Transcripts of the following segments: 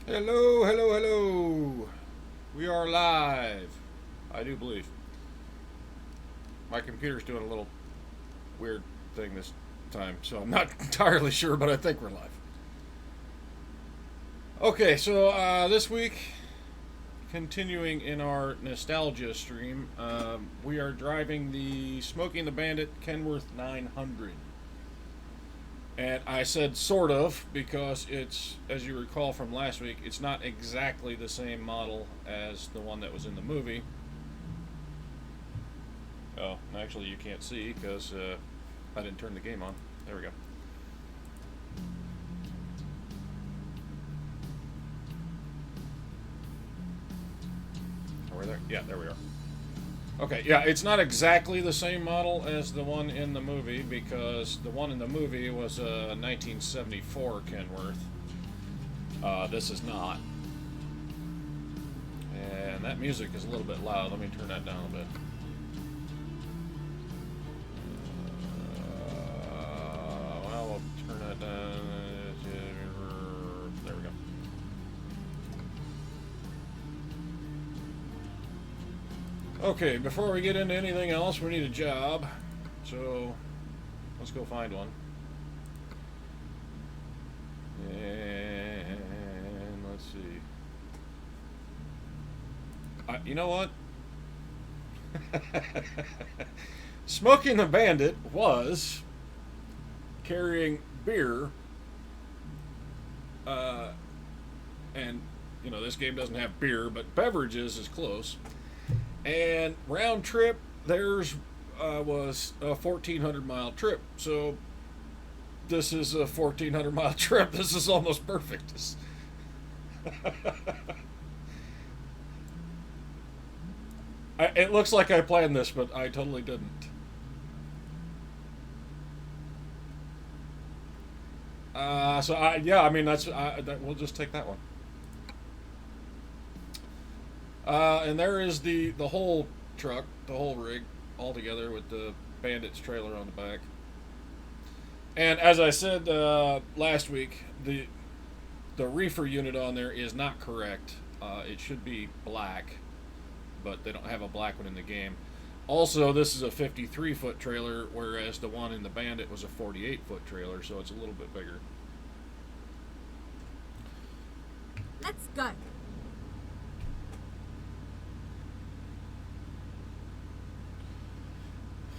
Hello, hello, hello. We are live. I do believe. My computer's doing a little weird thing this time, so I'm not entirely sure, but I think we're live. Okay, so this week, continuing in our nostalgia stream, we are driving the Smokey and the Bandit Kenworth 900. And I said sort of because it's, as you recall from last week, it's not exactly the same model as the one that was in the movie. Oh, actually, you can't see because I didn't turn the game on. There we go. Are we there? Yeah, there we are. Okay, yeah, it's not exactly the same model as the one in the movie because the one in the movie was a 1974 Kenworth. This is not. And that music is a little bit loud. Let me turn that down a bit. Well, we'll turn that down. There we go. Okay, before we get into anything else, we need a job. So, let's go find one. And let's see. You know what? Smoking the Bandit was carrying beer, and this game doesn't have beer, but beverages is close. And round trip, theirs was a 1,400-mile trip. So this is a 1,400-mile trip. This is almost perfect. It looks like I planned this, but I totally didn't. Yeah, I mean we'll just take that one. And there is the whole truck, the whole rig, all together with the Bandit's trailer on the back. And as I said last week, the reefer unit on there is not correct. It should be black, but they don't have a black one in the game. Also, this is a 53-foot trailer, whereas the one in the Bandit was a 48-foot trailer, so it's a little bit bigger. Let's go.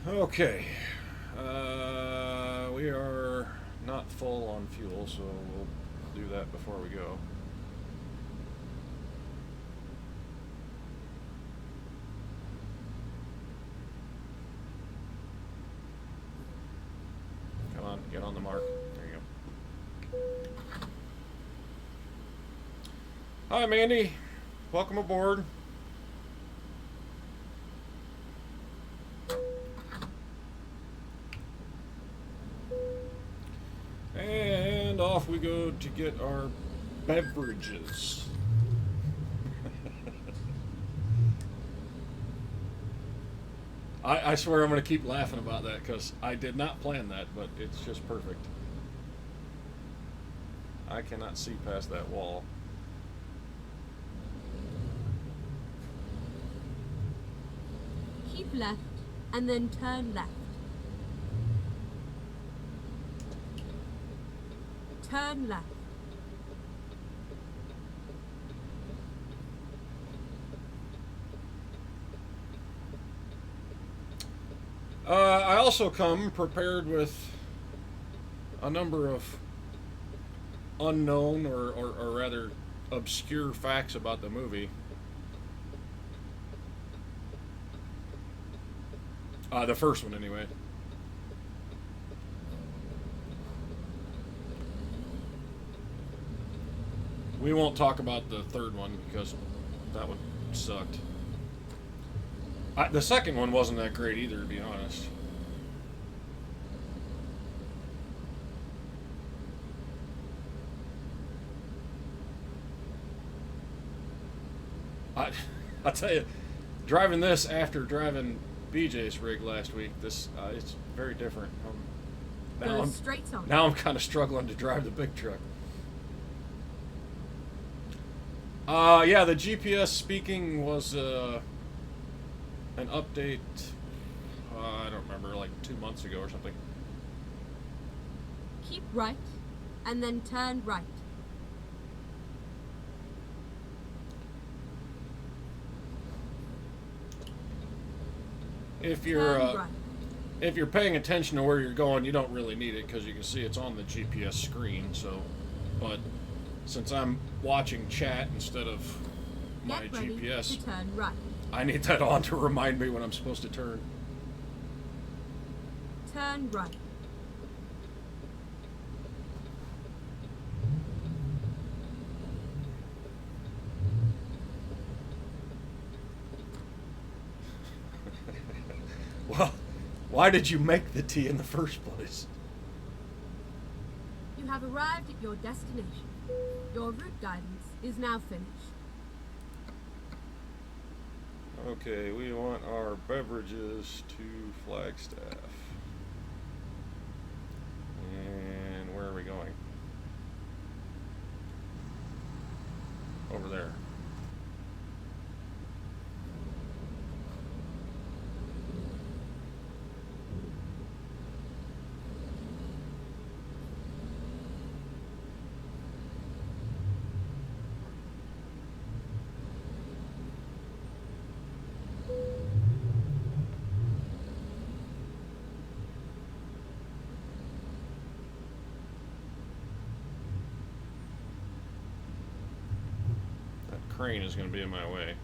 Okay. We are not full on fuel, so we'll do that before we go. Come on, get on the mark. There you go. Hi, Mandy. Welcome aboard. And off we go to get our beverages. I swear I'm going to keep laughing about that because I did not plan that, but it's just perfect. I cannot see past that wall. Keep left and then turn left. Turn left. I also come prepared with a number of unknown or rather obscure facts about the movie. The first one, anyway. We won't talk about the third one because that one sucked. The second one wasn't that great either, to be honest. I tell you, driving this after driving BJ's rig last week, it's very different. Now I'm kind of struggling to drive the big truck. Yeah, the GPS speaking was an update. I don't remember, like 2 months ago or something. Keep right, and then turn right. If you're Turn right. if you're paying attention to where you're going, you don't really need it because you can see it's on the GPS screen. So, but since I'm watching chat instead of my Get ready GPS, to turn right. I need that on to remind me when I'm supposed to turn. Turn right. Well, why did you make the tea in the first place? You have arrived at your destination. Your route guidance is now finished. Okay, we want our beverages to Flagstaff. And where are we going? Over there. That crane is going to be in my way.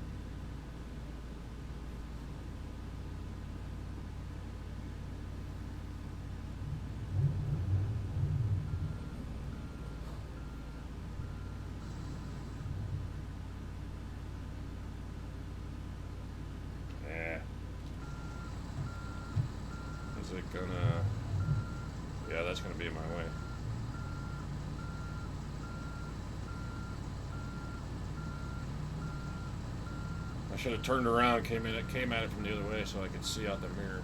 Yeah. Is it gonna... Yeah, that's gonna be in my way. I should have turned around, came at it from the other way so I could see out the mirror.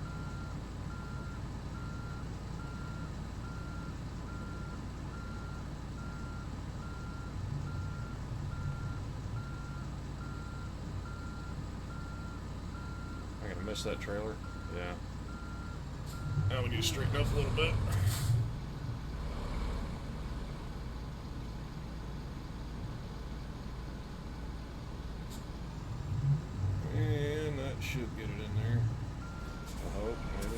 I'm gonna miss that trailer. Yeah. Now we need to straighten up a little bit. And that should get it in there. I hope, maybe.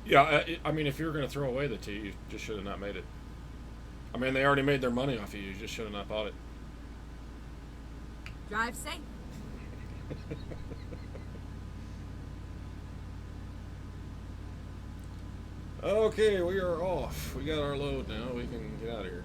Yeah, I mean, if you were going to throw away the tea, you just should have not made it. I mean, they already made their money off of you. You just should have not bought it. Drive safe. Okay, we are off. We got our load now. We can get out of here.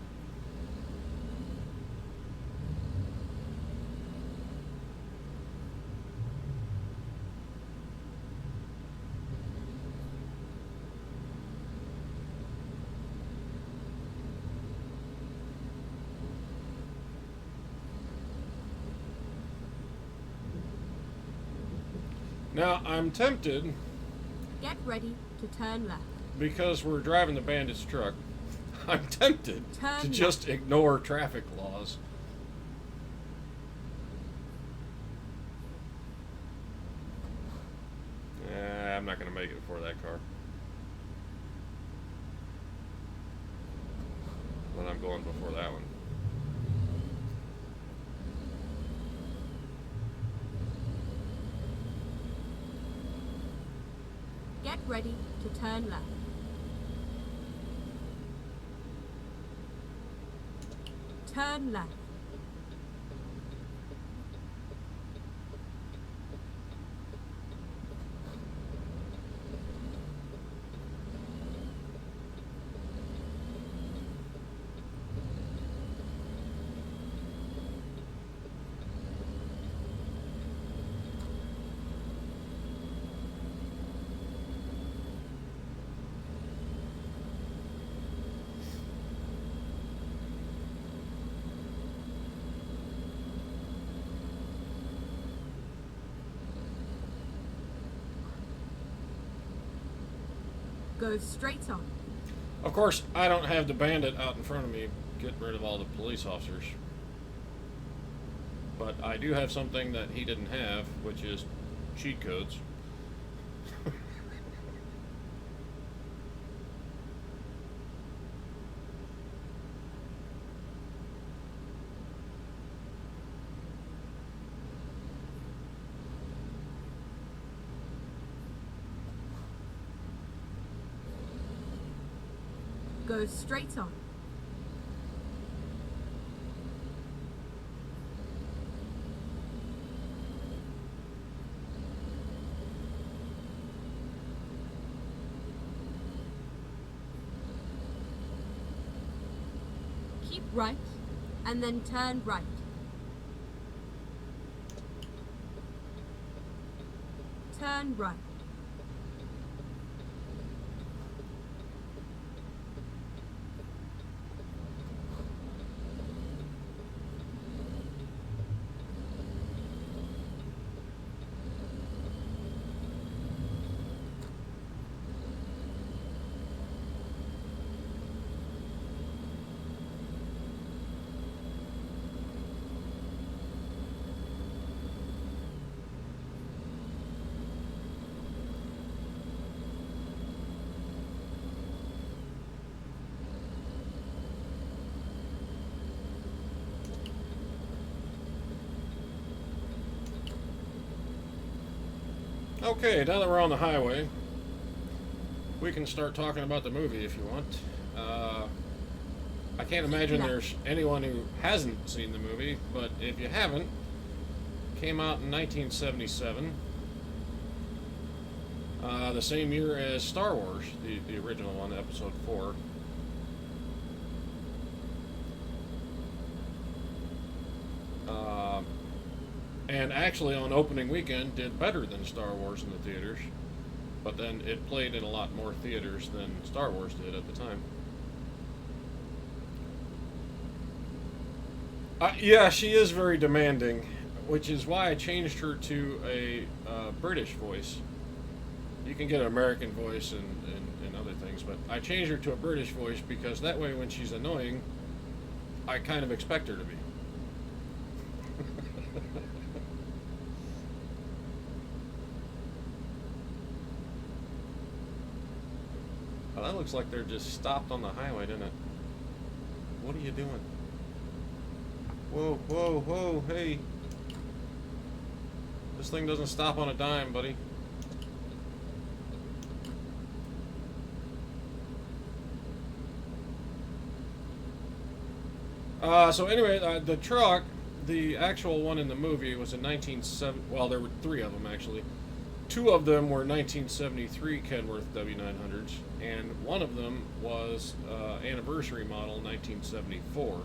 Now, I'm tempted, Get ready to turn left. because we're driving the Bandit's truck, I'm tempted Turn to left. just ignore traffic laws. I'm not going to make it before that car. But I'm going before that one. Get ready to turn left. Turn left. Go straight on. Of course, I don't have the Bandit out in front of me getting rid of all the police officers. But I do have something that he didn't have, which is cheat codes. Go straight on. Keep right, and then turn right. Turn right. Okay, now that we're on the highway, we can start talking about the movie if you want. I can't imagine there's anyone who hasn't seen the movie, but if you haven't, it came out in 1977, the same year as Star Wars, the original one, Episode 4. And actually on opening weekend did better than Star Wars in the theaters, but then it played in a lot more theaters than Star Wars did at the time. Yeah, she is very demanding, which is why I changed her to a British voice. You can get an American voice and other things, but I changed her to a British voice because that way when she's annoying, I kind of expect her to be. Well, that looks like they're just stopped on the highway, doesn't it? What are you doing? Whoa, whoa, whoa, hey. This thing doesn't stop on a dime, buddy. So anyway, the truck, the actual one in the movie was in 1970. Well, there were three of them actually. Two of them were 1973 Kenworth W900s, and one of them was anniversary model 1974.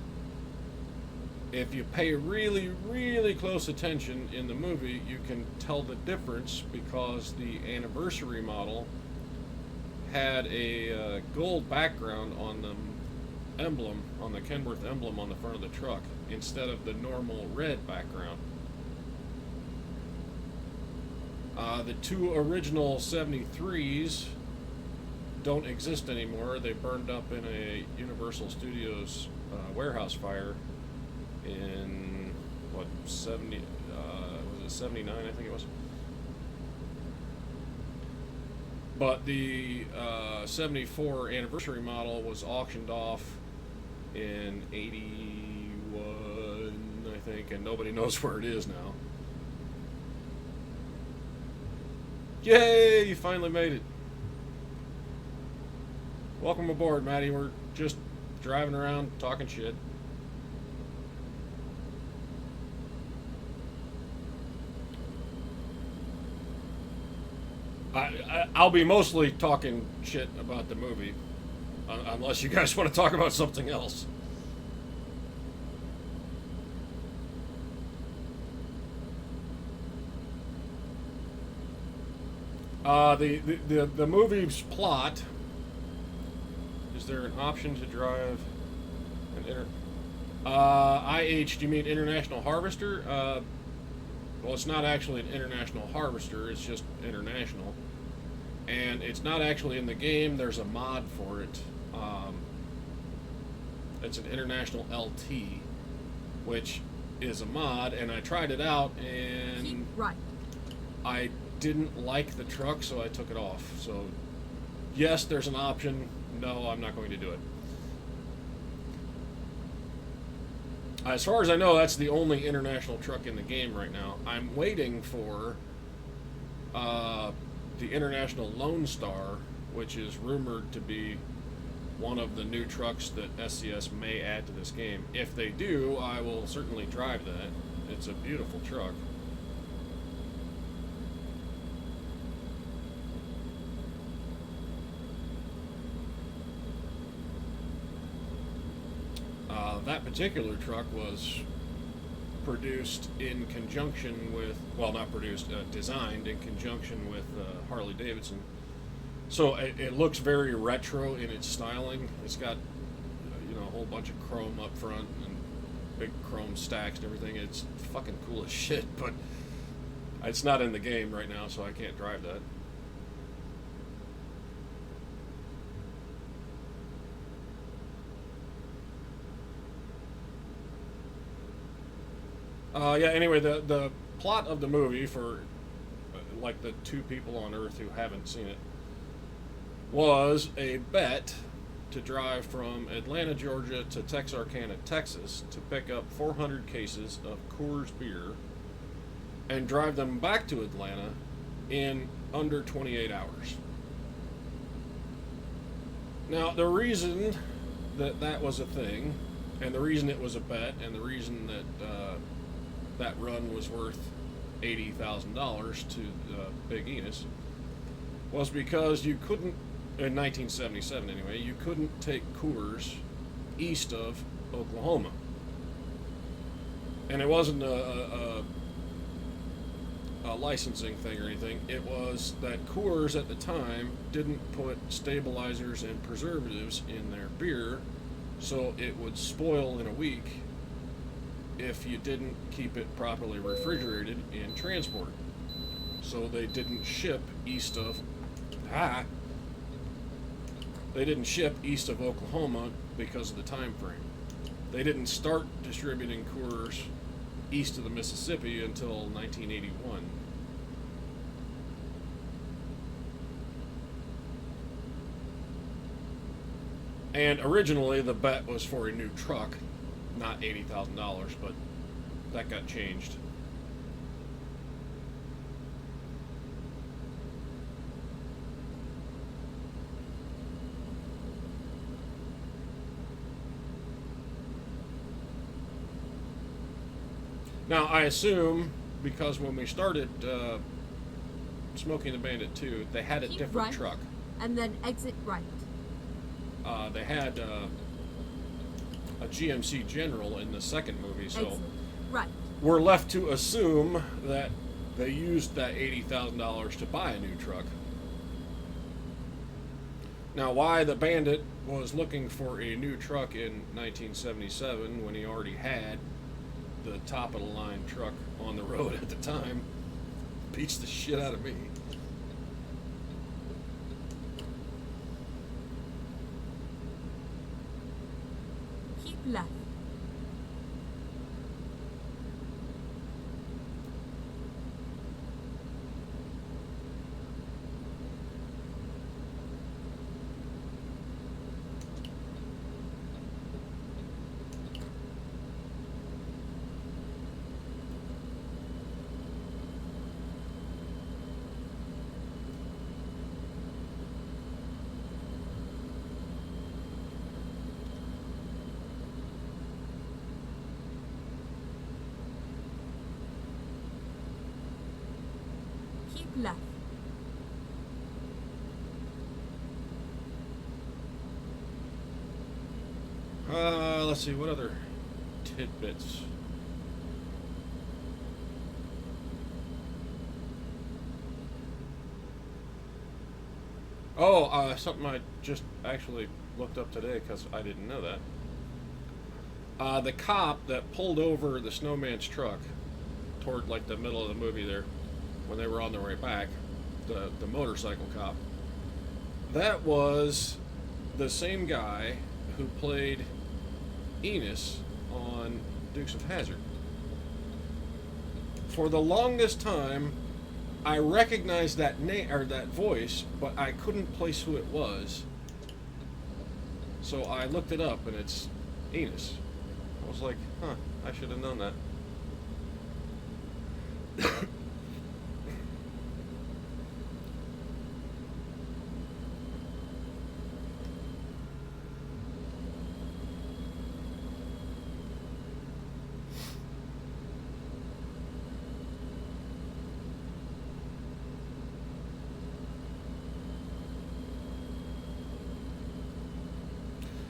If you pay really, really close attention in the movie, you can tell the difference because the anniversary model had a gold background on the emblem, on the Kenworth emblem on the front of the truck, instead of the normal red background. The two original 73s don't exist anymore. They burned up in a Universal Studios warehouse fire in, what, 70, was it 79, I think it was. But the 74 anniversary model was auctioned off in 81, I think, and nobody knows where it is now. Yay, you finally made it. Welcome aboard, Maddie. We're just driving around talking shit. I'll be mostly talking shit about the movie, unless you guys want to talk about something else. The movie's plot. Is there an option to drive an IH? Do you mean International Harvester? Well, it's not actually an International Harvester. It's just international. and it's not actually in the game. There's a mod for it. It's an International LT, which is a mod, and I tried it out, and Keep right. I didn't like the truck, so I took it off. So, yes, there's an option. No, I'm not going to do it. As far as I know, that's the only international truck in the game right now. I'm waiting for the International Lone Star, which is rumored to be one of the new trucks that SCS may add to this game. If they do, I will certainly drive that. It's a beautiful truck. That particular truck was produced in conjunction with, well, not produced, designed in conjunction with Harley Davidson. So it looks very retro in its styling. It's got, you know, a whole bunch of chrome up front and big chrome stacks and everything. It's fucking cool as shit, but it's not in the game right now, so I can't drive that. Yeah, anyway, the plot of the movie for, like, the two people on Earth who haven't seen it was a bet to drive from Atlanta, Georgia to Texarkana, Texas to pick up 400 cases of Coors beer and drive them back to Atlanta in under 28 hours. Now, the reason that that was a thing, and the reason it was a bet, and the reason that that run was worth $80,000 to Big Enos was because you couldn't, in 1977 anyway, you couldn't take Coors east of Oklahoma. And it wasn't a licensing thing or anything. It was that Coors at the time didn't put stabilizers and preservatives in their beer, so it would spoil in a week if you didn't keep it properly refrigerated and transported. So they didn't ship east of they didn't ship east of Oklahoma because of the time frame. They didn't start distributing Coors east of the Mississippi until 1981. And originally the bet was for a new truck, not $80,000, but that got changed. Now, I assume, because when we started Smokey and the Bandit 2, they had a Keep different right, truck. And then exit right. They had a GMC General in the second movie, so Exit right. we're left to assume that they used that $80,000 to buy a new truck. Now, why the Bandit was looking for a new truck in 1977 when he already had the top-of-the-line truck on the road at the time beats the shit out of me. Keep left. Keep left. Let's see, what other tidbits? Oh, something I just actually looked up today because I didn't know that. The cop that pulled over the snowman's truck toward like the middle of the movie there, when they were on their way back, the motorcycle cop, That was the same guy who played Enos on Dukes of Hazzard. For the longest time, I recognized that name or that voice, but I couldn't place who it was. So I looked it up, and it's Enos. I was like, huh, I should have known that.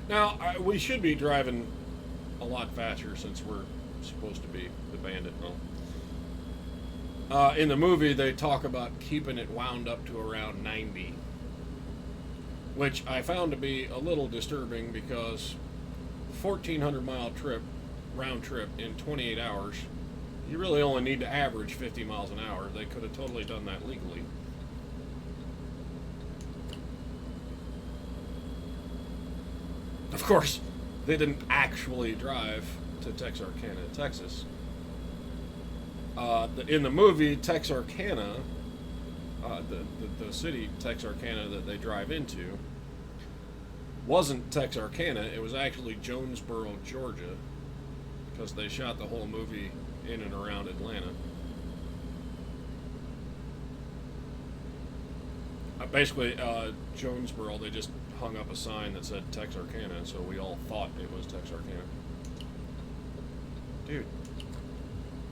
Now, we should be driving a lot faster since we're supposed to be the Bandit. In the movie, they talk about keeping it wound up to around 90, which I found to be a little disturbing because 1,400-mile round trip in 28 hours, you really only need to average 50 miles an hour. They could have totally done that legally. Of course, they didn't actually drive to Texarkana, Texas. In the movie, Texarkana, the city Texarkana that they drive into, wasn't Texarkana. It was actually Jonesboro, Georgia, because they shot the whole movie in and around Atlanta. Basically, Jonesboro, they just hung up a sign that said Texarkana, so we all thought it was Texarkana. Dude,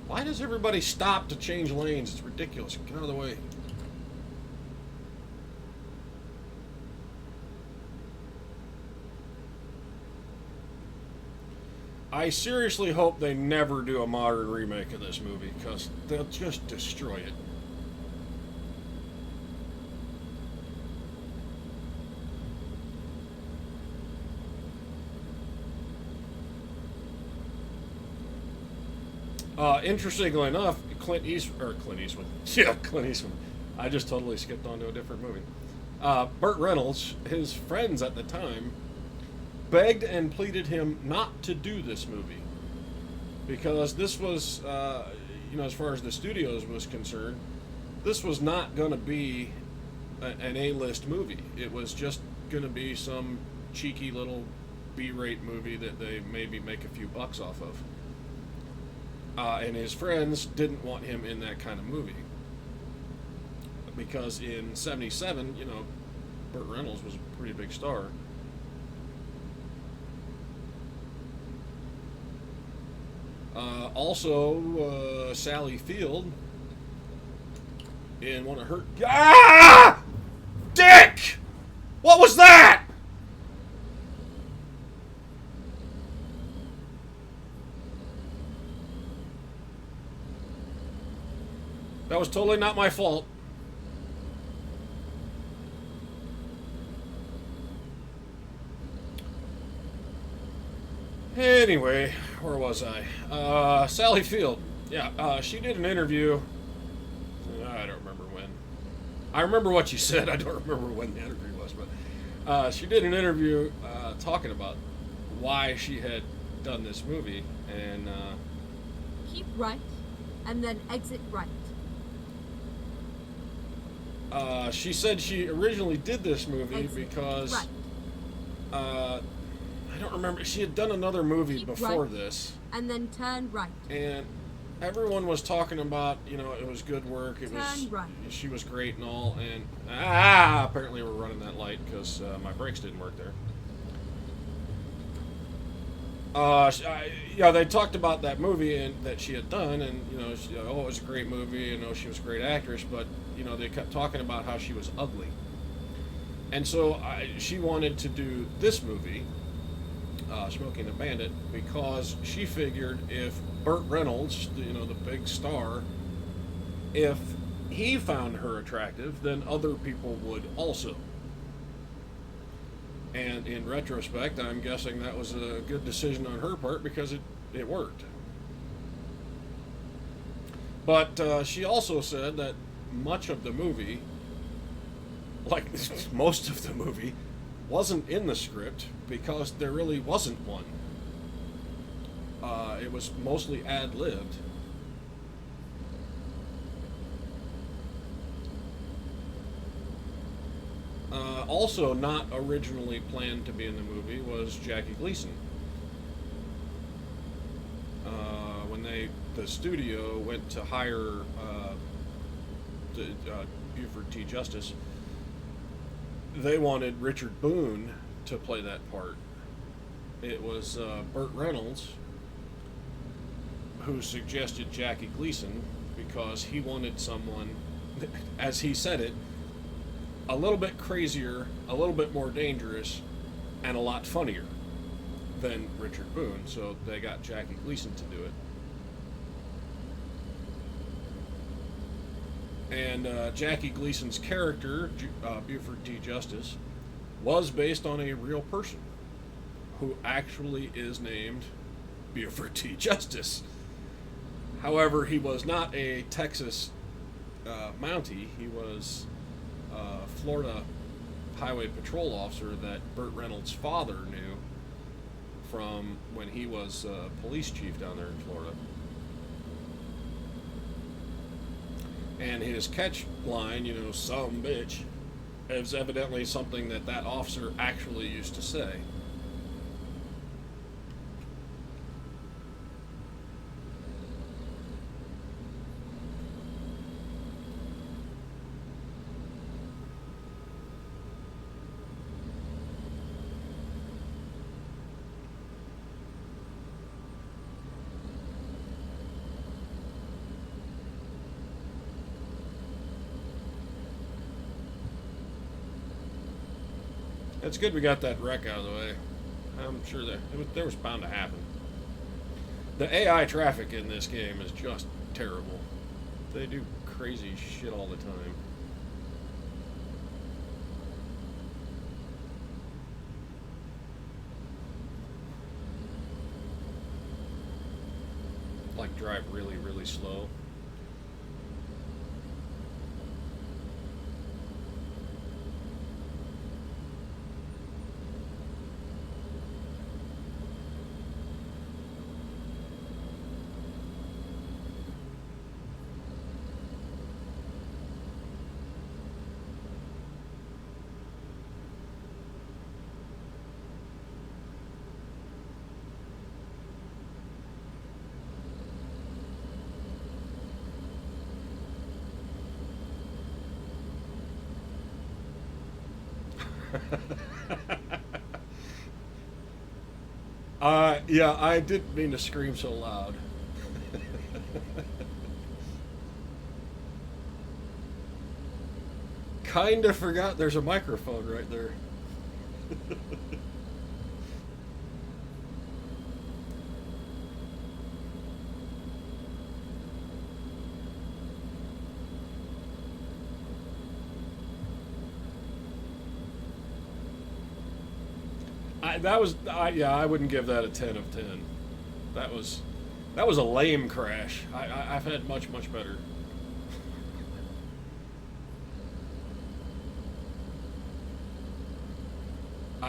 why does everybody stop to change lanes? It's ridiculous. Get out of the way. I seriously hope they never do a modern remake of this movie, because they'll just destroy it. Interestingly enough, Clint Eastwood. Yeah, Clint Eastwood. I just totally skipped on to a different movie. Burt Reynolds, his friends at the time, begged and pleaded him not to do this movie. Because this was, as far as the studios was concerned, this was not going to be an A-list movie. It was just going to be some cheeky little B-rate movie that they maybe make a few bucks off of. And his friends didn't want him in that kind of movie. Because in 77, Burt Reynolds was a pretty big star. Also, Sally Field in one of her... Ah! Dick! What was that? That was totally not my fault. Anyway, where was I? Sally Field. Yeah, she did an interview. I don't remember when. I remember what she said. I don't remember when the interview was, but she did an interview talking about why she had done this movie, and keep right, and then exit right. She said she originally did this movie because right. I don't remember. She had done another movie Keep before right, this, and then turn right. And everyone was talking about, it was good work. It turn was right. She was great and all. And apparently we're running that light because my brakes didn't work there. They talked about that movie that she had done, and it was a great movie. She was a great actress, but they kept talking about how she was ugly, and so she wanted to do this movie, Smokey and the Bandit, because she figured if Burt Reynolds, the big star, if he found her attractive, then other people would also. And in retrospect, I'm guessing that was a good decision on her part because it worked. But she also said that much of the movie, like most of the movie, wasn't in the script because there really wasn't one. It was mostly ad-libbed. Also not originally planned to be in the movie was Jackie Gleason. When the studio went to hire Buford T. Justice, they wanted Richard Boone to play that part. It was Burt Reynolds who suggested Jackie Gleason because he wanted someone, as he said it, a little bit crazier, a little bit more dangerous, and a lot funnier than Richard Boone. So they got Jackie Gleason to do it. And Jackie Gleason's character, Buford T. Justice, was based on a real person who actually is named Buford T. Justice. However, he was not a Texas Mountie. He was a Florida Highway Patrol officer that Burt Reynolds' father knew from when he was police chief down there in Florida. And his catch line, you know, "some bitch," is evidently something that officer actually used to say. It's good we got that wreck out of the way. I'm sure there was bound to happen. The AI traffic in this game is just terrible. They do crazy shit all the time. Like drive really, really slow. Yeah, I didn't mean to scream so loud. Kinda forgot there's a microphone right there. Yeah, I wouldn't give that a 10 of 10. That was a lame crash. I've had much better.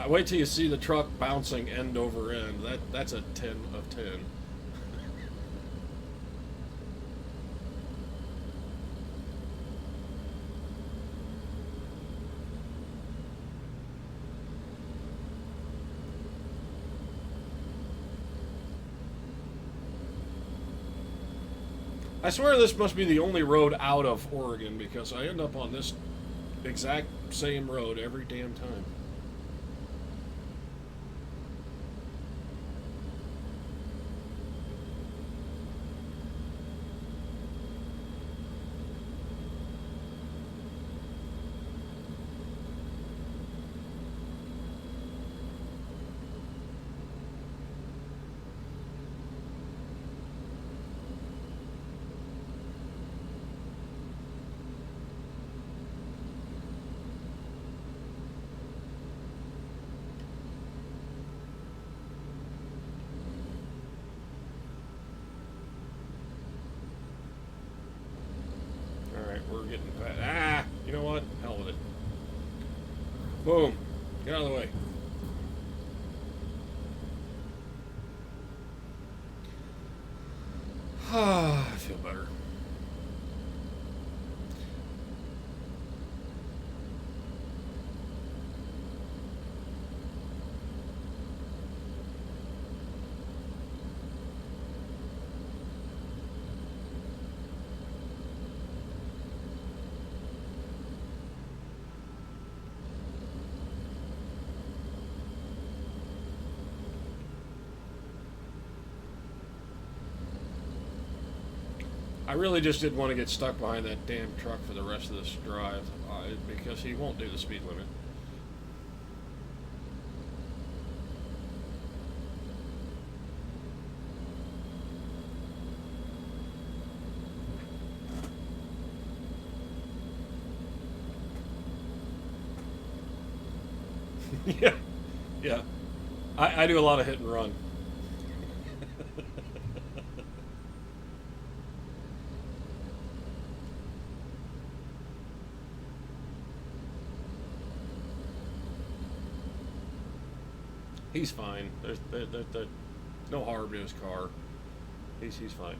Wait till you see the truck bouncing end over end. That's a 10 of 10. I swear this must be the only road out of Oregon because I end up on this exact same road every damn time. out of the way. I feel better. I really just didn't want to get stuck behind that damn truck for the rest of this drive because he won't do the speed limit. Yeah, yeah. I do a lot of hit and run. He's fine. There's no harm to his car. He's fine.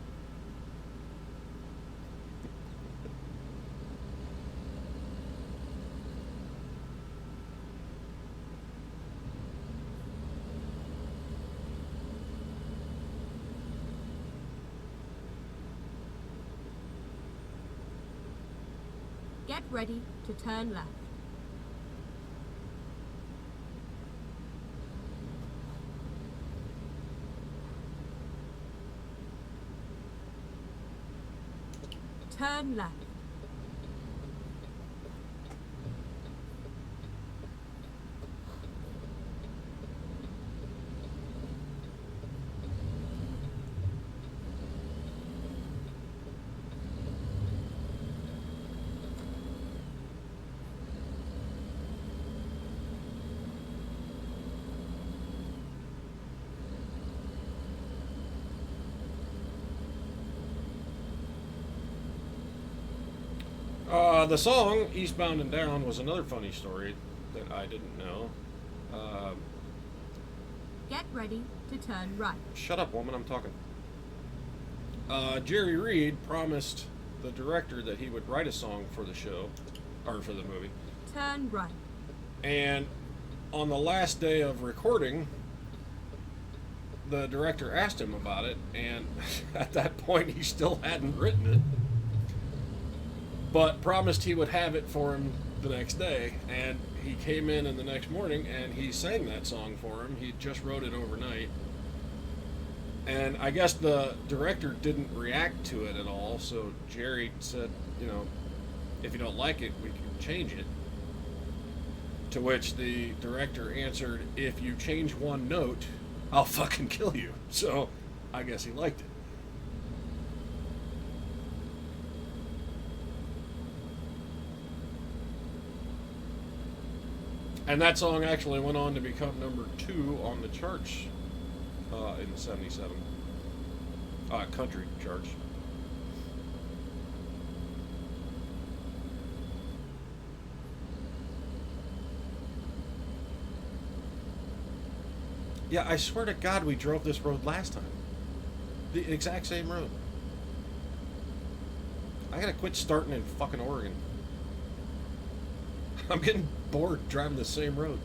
Get ready to turn left. Turn left. The song "Eastbound and Down" was another funny story that I didn't know. Uh, Get ready to turn right. Shut up, woman! I'm talking. Jerry Reed promised the director that he would write a song for the show, or for the movie. Turn right. And on the last day of recording, the director asked him about it, and at that point he still hadn't written it, but promised he would have it for him the next day. And he came in the next morning and he sang that song for him. He just wrote it overnight. And I guess the director didn't react to it at all, so Jerry said, you know, if you don't like it, we can change it. To which the director answered, if you change one note, I'll fucking kill you. So I guess he liked it. And that song actually went on to become number 2 on the charts in '77. Country charts. Yeah, I swear to God we drove this road last time. The exact same road. I gotta quit starting in fucking Oregon. I'm getting bored driving the same road.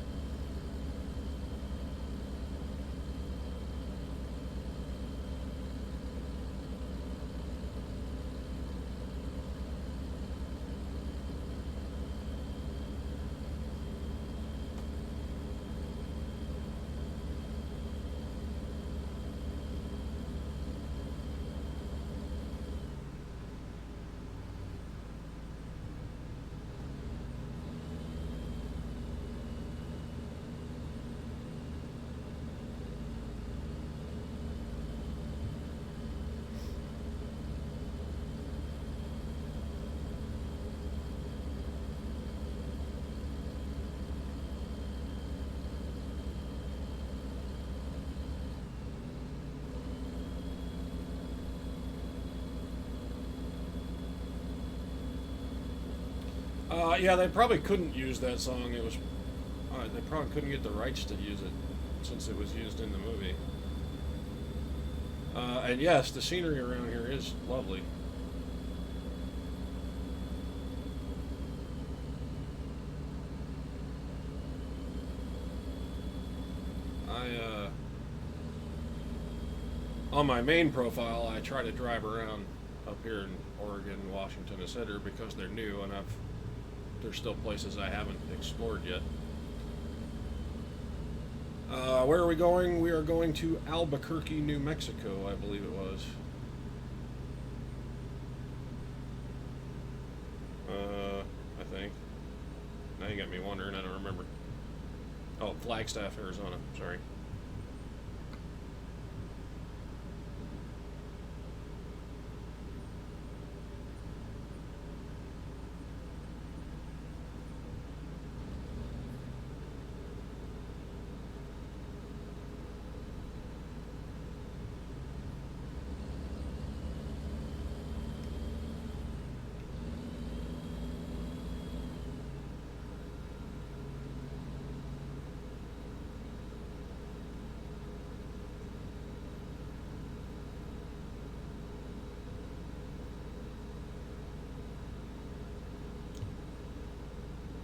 Yeah, they probably couldn't use that song. It was They probably couldn't get the rights to use it since it was used in the movie. And yes, the scenery around here is lovely. On my main profile, I try to drive around up here in Oregon, Washington, etc. because they're new and there's still places I haven't explored yet. Where are we going? We are going to Albuquerque, New Mexico, I believe it was. I think. Now you got me wondering, I don't remember. Oh, Flagstaff, Arizona, sorry.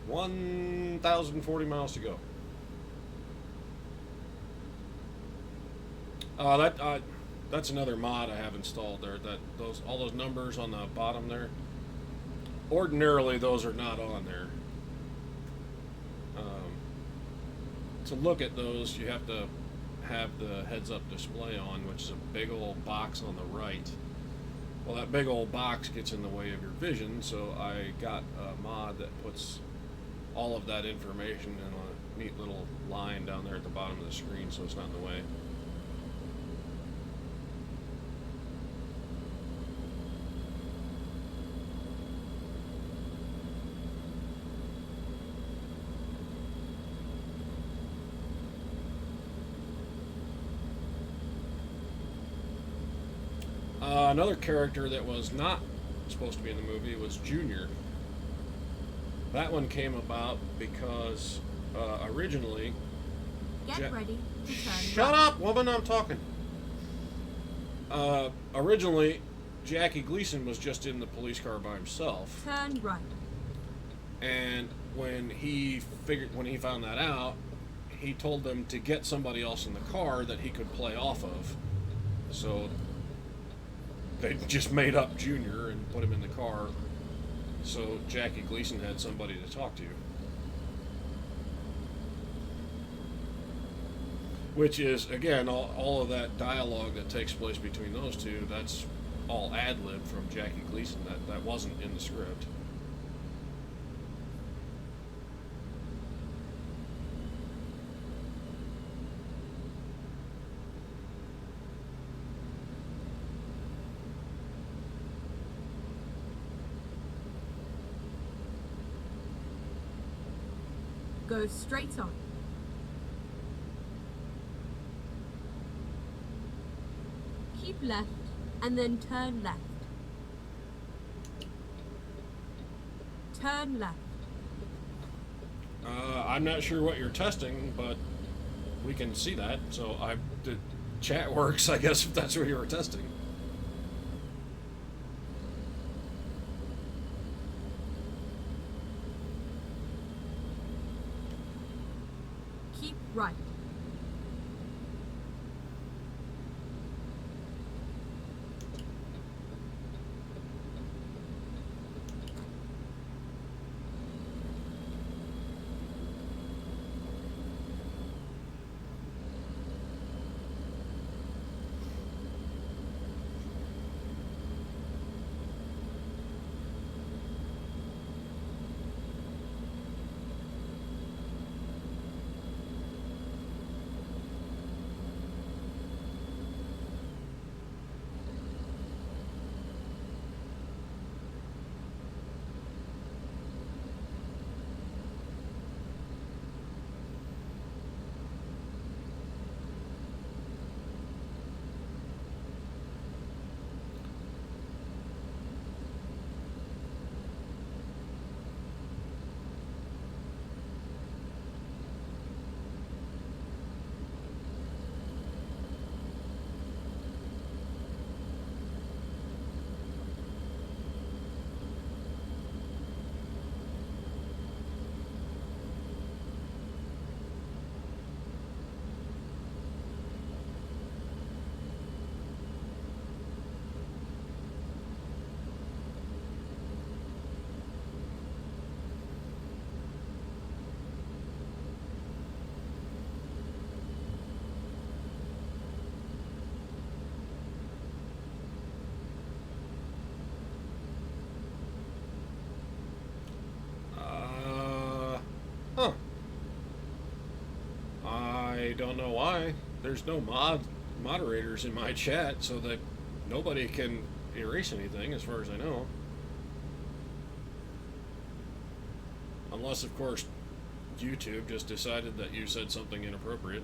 $1,040 to go. That's another mod I have installed there. All those numbers on the bottom there. Ordinarily, those are not on there. To look at those, you have to have the heads-up display on, which is a big old box on the right. Well, that big old box gets in the way of your vision, so I got a mod that puts all of that information in a neat little line down there at the bottom of the screen, so it's not in the way. Another character that was not supposed to be in the movie was Junior. That one came about because originally... Get ready to turn Shut up, woman, I'm talking. Originally, Jackie Gleason was just in the police car by himself. Turn right. And when he found that out, he told them to get somebody else in the car that he could play off of. So they just made up Junior and put him in the car, so Jackie Gleason had somebody to talk to. Which is, again, all of that dialogue that takes place between those two, that's all ad-lib from Jackie Gleason. That wasn't in the script. Go straight on. Keep left and then turn left. Turn left. I'm not sure what you're testing, but we can see that. So the chat works, I guess, if that's what you were testing. Keep right. I don't know why. There's no moderators in my chat, so that nobody can erase anything, as far as I know. Unless, of course, YouTube just decided that you said something inappropriate.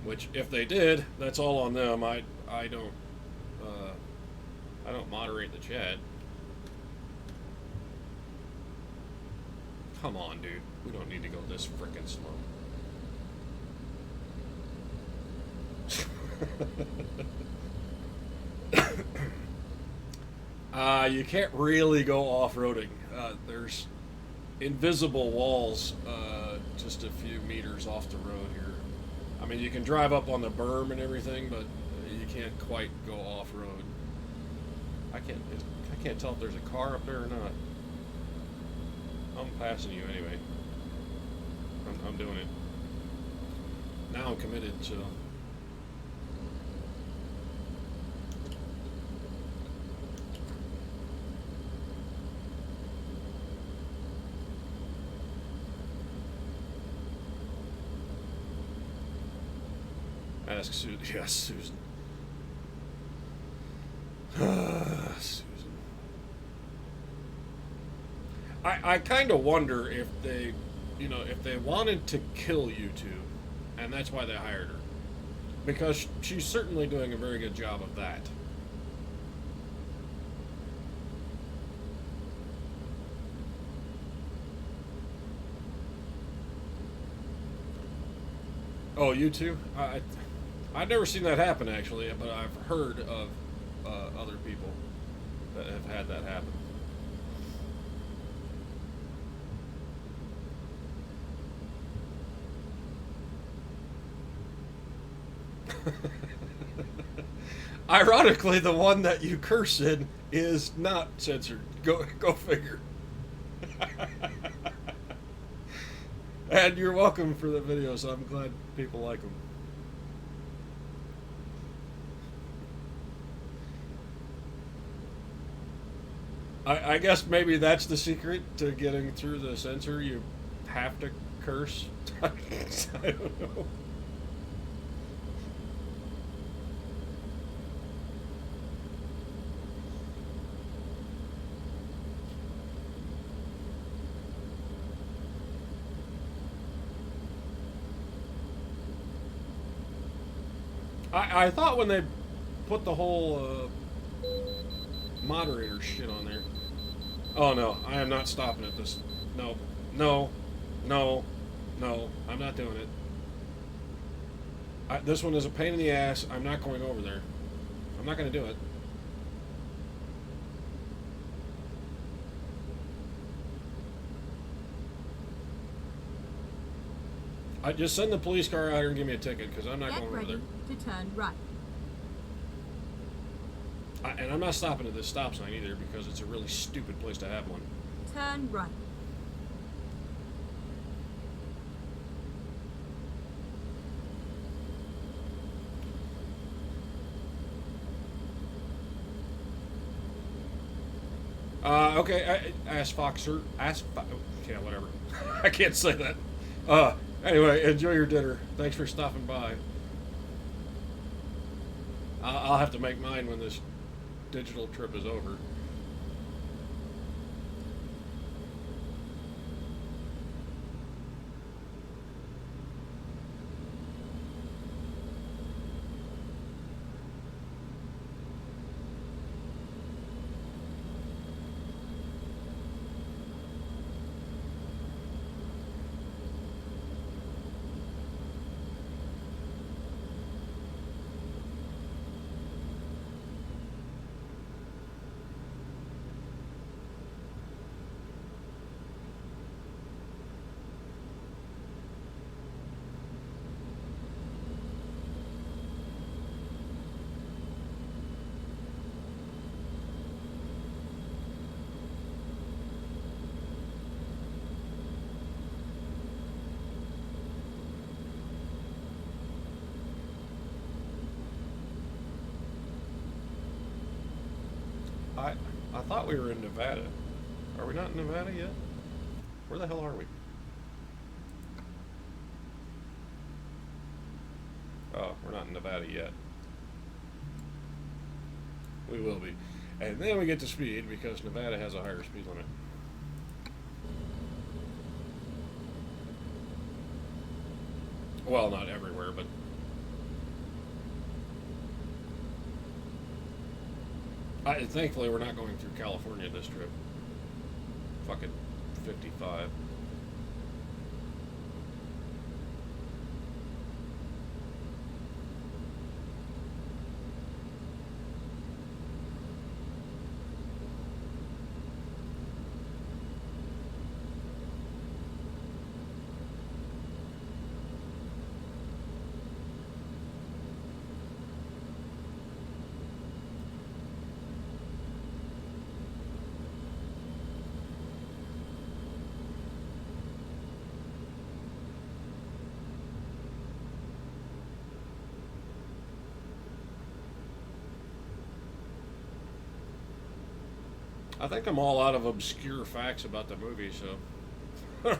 Which, if they did, that's all on them. I don't moderate the chat. Come on, dude. We don't need to go this frickin' slow. You can't really go off-roading. There's invisible walls just a few meters off the road here. I mean, you can drive up on the berm and everything, but you can't quite go off-road. I can't tell if there's a car up there or not. I'm passing you anyway. I'm doing it. Now I'm committed, so... Ask Susan. Yes, Susan. Susan. I kind of wonder if they, if they wanted to kill YouTube, and that's why they hired her. Because she's certainly doing a very good job of that. Oh, YouTube? I've never seen that happen, actually, but I've heard of other people that have had that happen. Ironically, the one that you curse in is not censored. Go figure. And you're welcome for the video, so I'm glad people like them. I guess maybe that's the secret to getting through the censor. You have to curse. I don't know. I thought when they put the whole moderator shit on there. Oh no, I am not stopping at this. No, no, no, no, I'm not doing it. This one is a pain in the ass. I'm not going over there. I'm not going to do it. I just send the police car out here and give me a ticket, because I'm not going over there. To turn right. And I'm not stopping at this stop sign either, because it's a really stupid place to have one. Turn right. Okay, okay, whatever. I can't say that. Anyway, enjoy your dinner. Thanks for stopping by. I'll have to make mine when this digital trip is over. I thought we were in Nevada. Are we not in Nevada yet? Where the hell are we? Oh, we're not in Nevada yet. We will be. And then we get to speed because Nevada has a higher speed limit. Well, not everywhere, but thankfully we're not going through California this trip. Fucking 55. I think I'm all out of obscure facts about the movie, so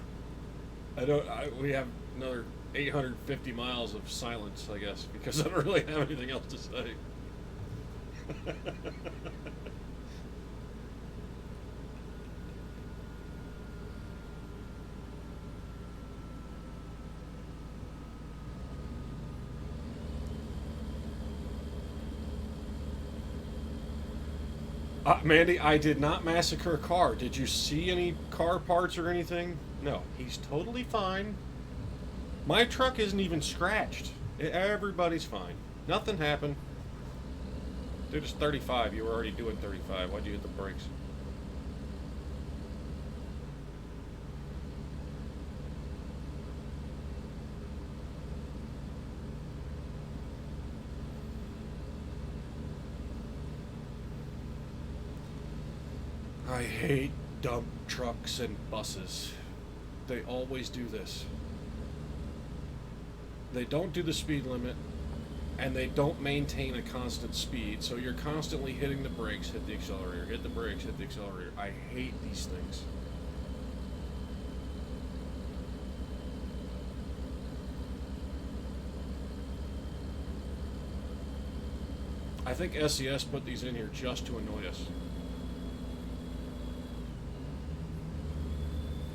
I don't. We have another 850 miles of silence, I guess, because I don't really have anything else to say. Mandy, I did not massacre a car. Did you see any car parts or anything? No, he's totally fine. My truck isn't even scratched. Everybody's fine. Nothing happened. Dude, it's 35. You were already doing 35. Why'd you hit the brakes? I hate dump trucks and buses. They always do this. They don't do the speed limit, and they don't maintain a constant speed, so you're constantly hitting the brakes, hit the accelerator, hit the brakes, hit the accelerator. I hate these things. I think SES put these in here just to annoy us.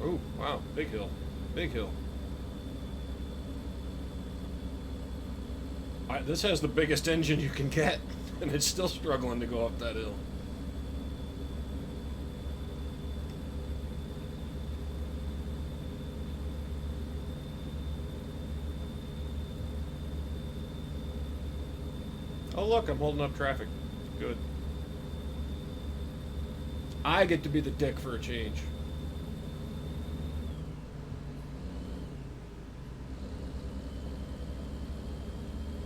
Oh, wow, big hill. Big hill. This has the biggest engine you can get, and it's still struggling to go up that hill. Oh, look, I'm holding up traffic. Good. I get to be the dick for a change.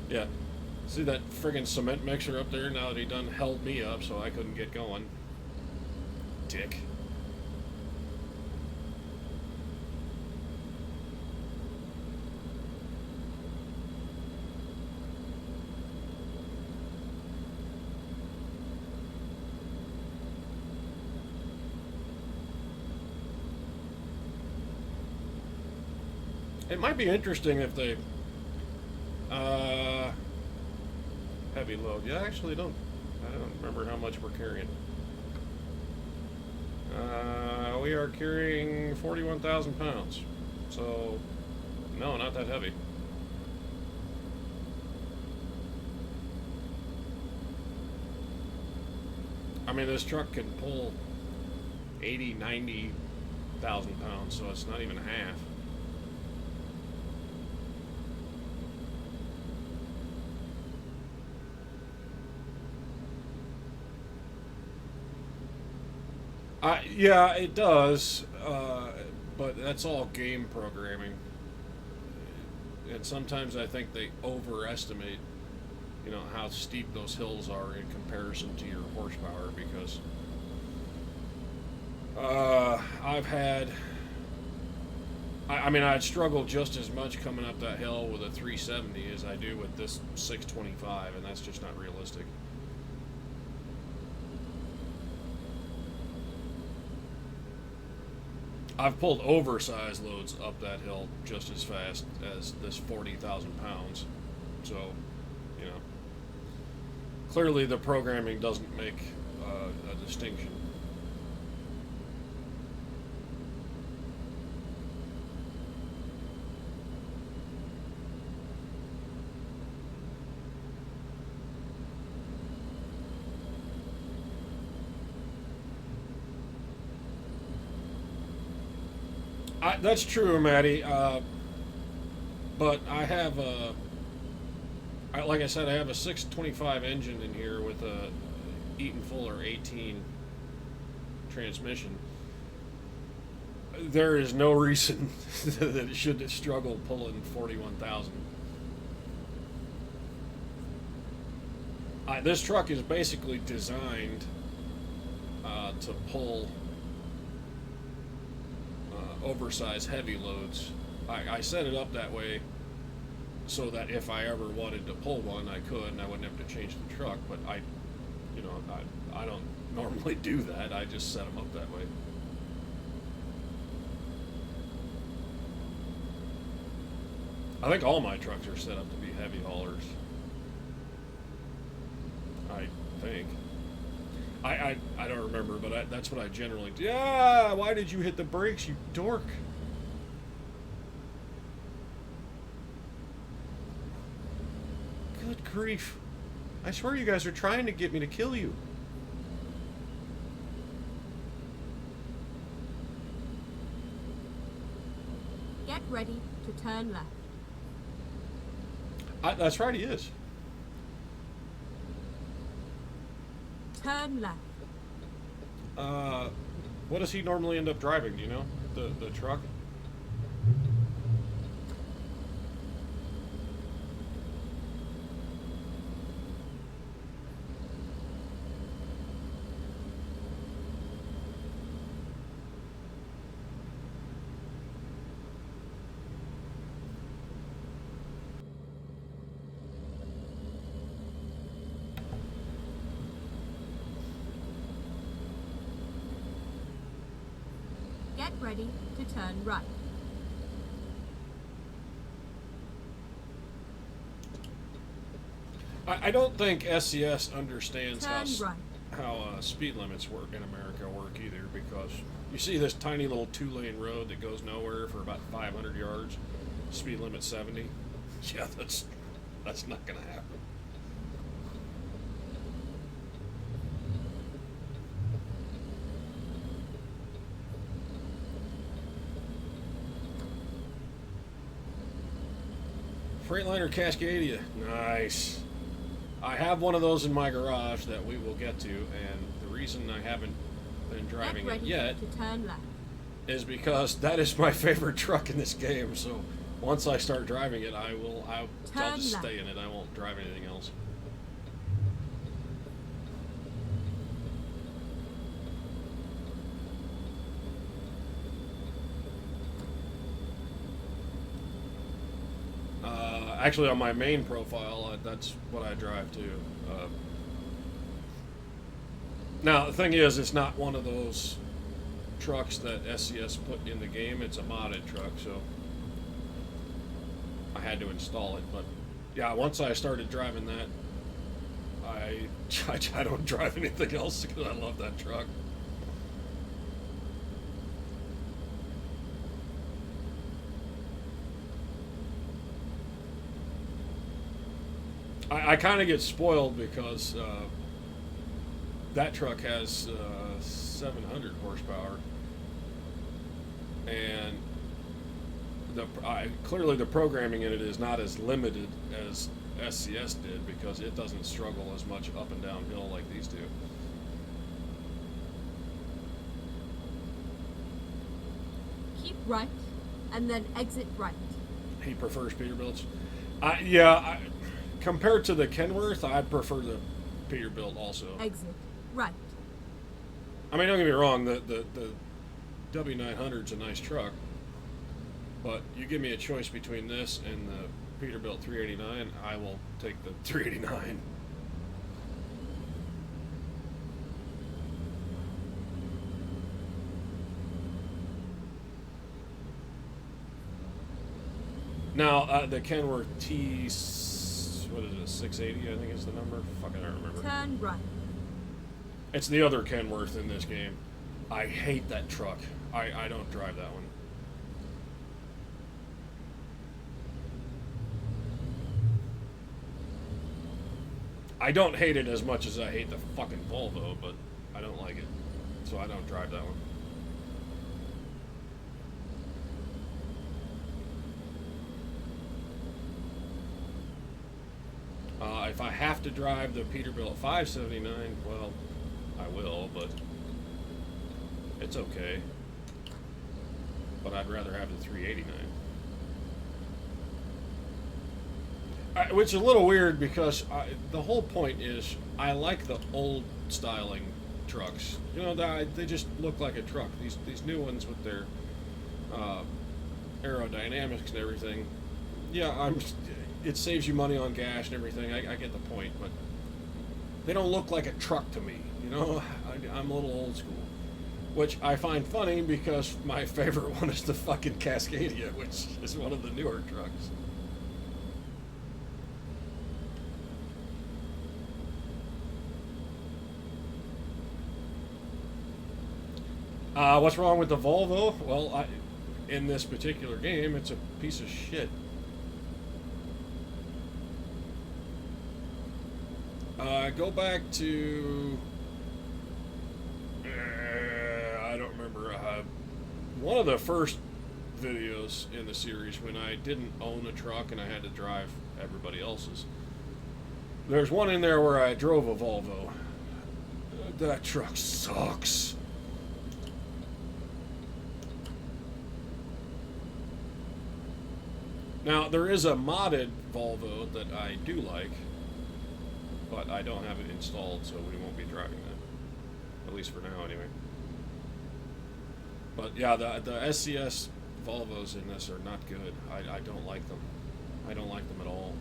Yeah. See that friggin' cement mixer up there now that he done held me up so I couldn't get going. Dick. It might be interesting if they heavy load. Yeah, I actually don't. I don't remember how much we're carrying. We are carrying 41,000 pounds. So, no, not that heavy. I mean, this truck can pull 80, 90,000 pounds, so it's not even half. Yeah, it does, but that's all game programming. And sometimes I think they overestimate, how steep those hills are in comparison to your horsepower because I'd struggle just as much coming up that hill with a 370 as I do with this 625, and that's just not realistic. I've pulled oversized loads up that hill just as fast as this 40,000 pounds. So, you know, clearly the programming doesn't make a distinction. That's true, Maddie. But I have like I said, I have a 625 engine in here with a Eaton Fuller 18 transmission. There is no reason that it should struggle pulling 41,000. This truck is basically designed to pull oversized heavy loads. I set it up that way so that if I ever wanted to pull one, I could, and I wouldn't have to change the truck. But I don't normally do that. I just set them up that way. I think all my trucks are set up to be heavy haulers. I think. I don't remember, but that's what I generally do. Yeah, why did you hit the brakes, you dork? Good grief. I swear you guys are trying to get me to kill you. Get ready to turn left. That's right, he is. Turn left. What does he normally end up driving, do you know? The truck? Get ready to turn right. I don't think SCS understands Turn right. how speed limits work in America either, because you see this tiny little 2-lane road that goes nowhere for about 500 yards, speed limit 70. Yeah, that's not going to happen. Freightliner Cascadia, nice. I have one of those in my garage that we will get to, and the reason I haven't been driving it yet to turn left. is because that is my favorite truck in this game. So once I start driving it, I'll just stay in it. I won't drive anything else. Actually, on my main profile, that's what I drive too. Now, the thing is, it's not one of those trucks that SCS put in the game. It's a modded truck, so I had to install it. But yeah, once I started driving that, I don't drive anything else because I love that truck. I kind of get spoiled because that truck has 700 horsepower, and clearly the programming in it is not as limited as SCS did, because it doesn't struggle as much up and downhill like these do. Keep right, and then exit right. He prefers Peterbilts. Compared to the Kenworth, I'd prefer the Peterbilt also. Exit right. I mean, don't get me wrong, the W900's a nice truck, but you give me a choice between this and the Peterbilt 389, I will take the 389. Now, the Kenworth T what is it, 680, I think is the number? Fuck, I don't remember. Turn right. It's the other Kenworth in this game. I hate that truck. I don't drive that one. I don't hate it as much as I hate the fucking Volvo, but I don't like it. So I don't drive that one. If I have to drive the Peterbilt 579, well, I will, but it's okay. But I'd rather have the 389. Which is a little weird because the whole point is I like the old styling trucks. You know, they just look like a truck. These new ones with their aerodynamics and everything. Yeah, it saves you money on gas and everything. I get the point, but they don't look like a truck to me. You know, I'm a little old school, which I find funny because my favorite one is the fucking Cascadia, which is one of the newer trucks. What's wrong with the Volvo? Well, in this particular game, it's a piece of shit. Go back to... I don't remember. One of the first videos in the series when I didn't own a truck and I had to drive everybody else's. There's one in there where I drove a Volvo. That truck sucks. Now, there is a modded Volvo that I do like, but I don't have it installed, so we won't be driving that. At least for now, anyway. But yeah, the SCS Volvos in this are not good. I don't like them. I don't like them at all.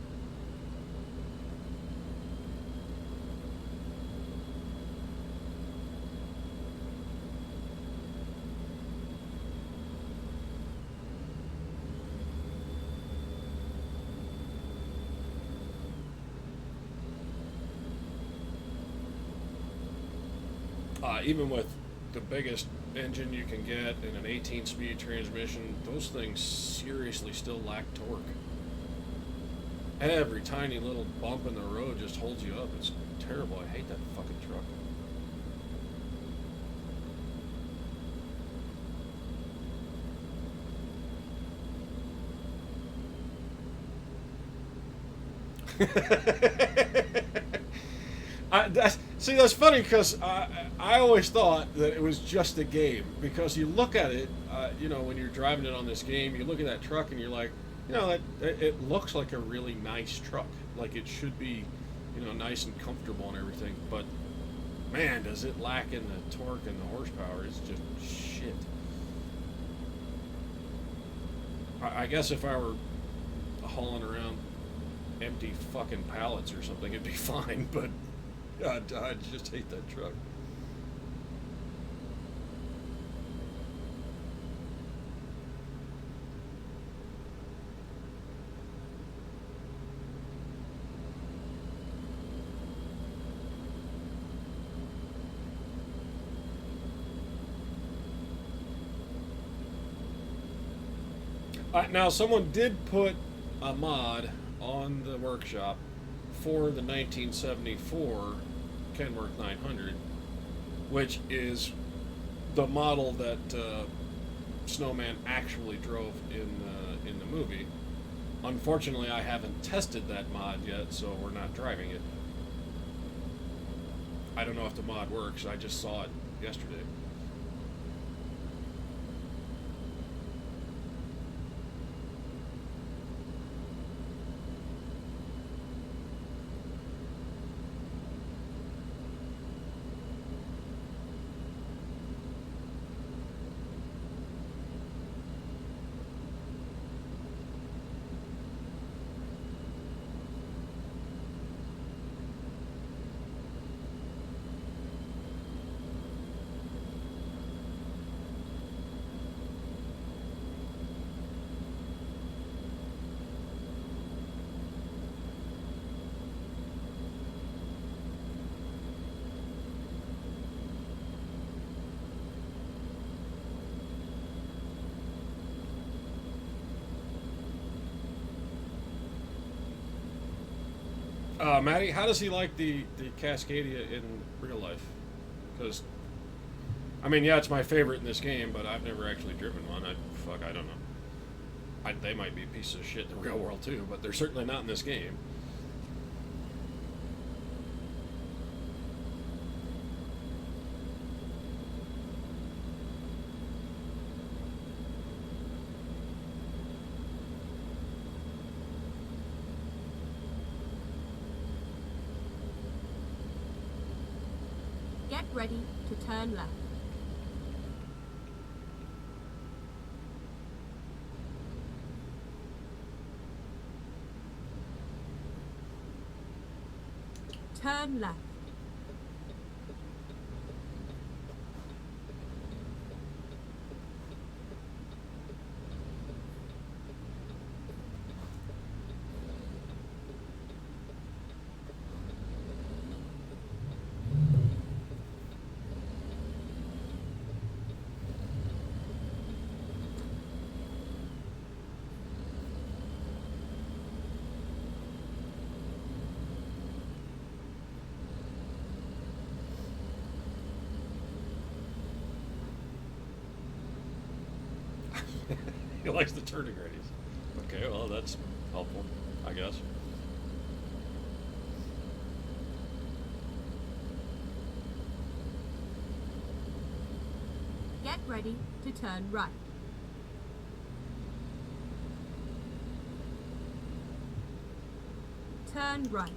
Even with the biggest engine you can get in an 18-speed transmission, those things seriously still lack torque. Every tiny little bump in the road just holds you up. It's terrible. I hate that fucking truck. See, that's funny because I always thought that it was just a game, because you look at it, you know, when you're driving it on this game, you look at that truck and you're like, you know, it looks like a really nice truck. Like it should be, you know, nice and comfortable and everything. But, man, does it lack in the torque and the horsepower. It's just shit. I guess if I were hauling around empty fucking pallets or something, it'd be fine, but... God, I just hate that truck. Now, someone did put a mod on the workshop for the 1974 Kenworth 900, which is the model that Snowman actually drove in the movie. Unfortunately, I haven't tested that mod yet, so we're not driving it. I don't know if the mod works. I just saw it yesterday. Maddie, how does he like the Cascadia in real life? Because, I mean, yeah, it's my favorite in this game, but I've never actually driven one. I don't know. They might be pieces of shit in the real world too, but they're certainly not in this game. Get ready to turn left. Turn left. He likes the turning radius. Okay, well, that's helpful, I guess. Get ready to turn right. Turn right.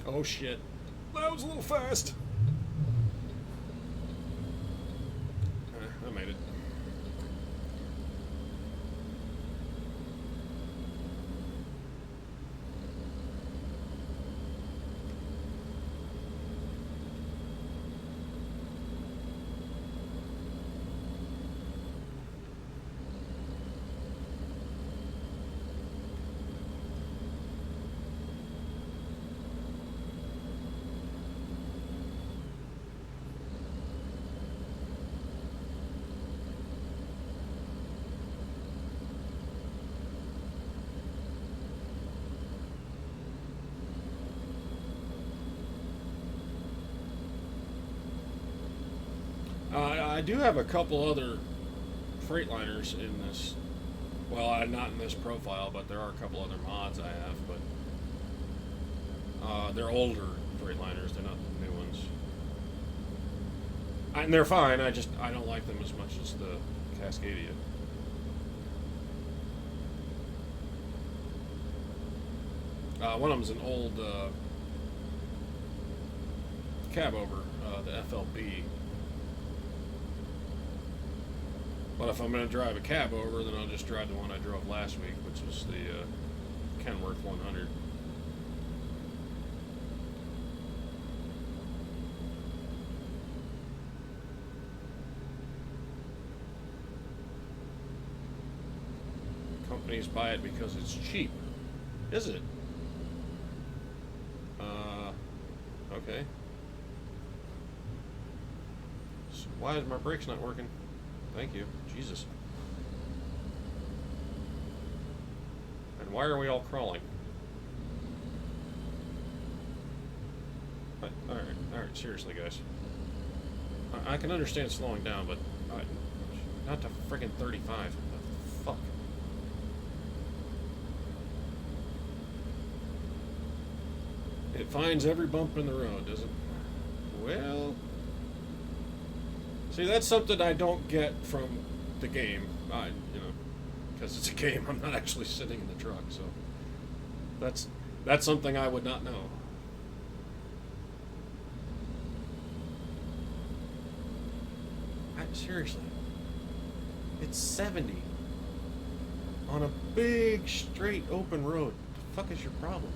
Oh, shit. That was a little fast. I made it. I do have a couple other Freightliners in this. Well, not in this profile, but there are a couple other mods I have. But they're older Freightliners. They're not the new ones, and they're fine. I don't like them as much as the Cascadia. One of them's an old cab over, the FLB. But if I'm going to drive a cab over, then I'll just drive the one I drove last week, which was the Kenworth 100. Companies buy it because it's cheap. Is it? Okay. So why is my brakes not working? Thank you. Jesus. And why are we all crawling? Alright, seriously, guys. I can understand slowing down, but not to friggin' 35. What the fuck? It finds every bump in the road, does it? Well... See, that's something I don't get from the game, because it's a game. I'm not actually sitting in the truck, so that's something I would not know. Seriously, it's 70 on a big, straight, open road. What the fuck is your problem?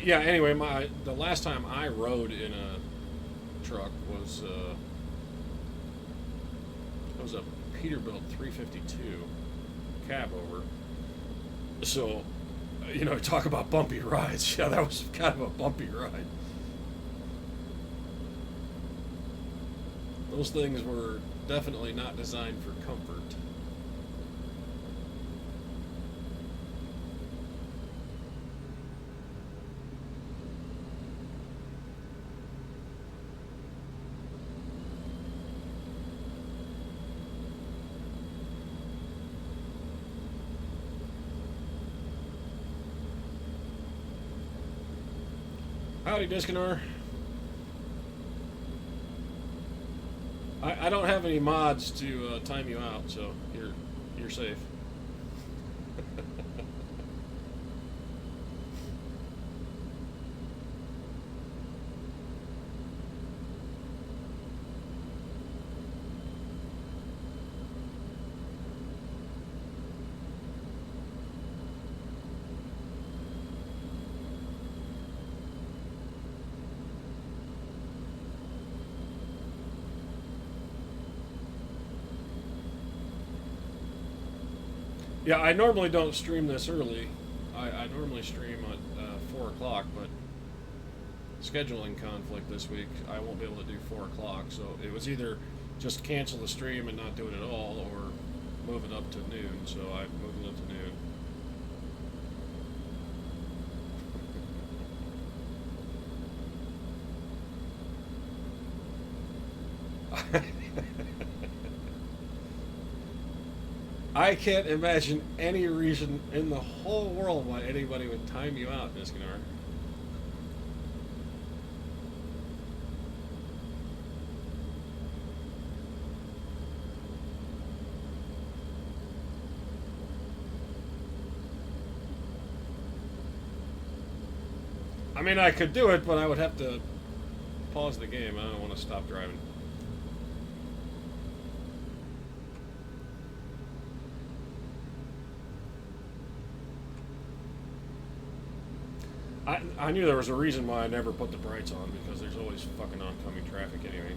Yeah, anyway, the last time I rode in a truck was it was a Peterbilt 352 cab over, So, you know, talk about bumpy rides. Yeah, that was kind of a bumpy ride. Those things were definitely not designed for comfort. Howdy, Discanar. I don't have any mods to time you out, so you're safe. Yeah, I normally don't stream this early. I normally stream at 4 o'clock, but scheduling conflict this week, I won't be able to do 4 o'clock. So it was either just cancel the stream and not do it at all, or move it up to noon. So I moved it up to noon. I can't imagine any reason in the whole world why anybody would time you out, Niskanar. I mean, I could do it, but I would have to pause the game. I don't want to stop driving. I knew there was a reason why I never put the brights on, because there's always fucking oncoming traffic anyway.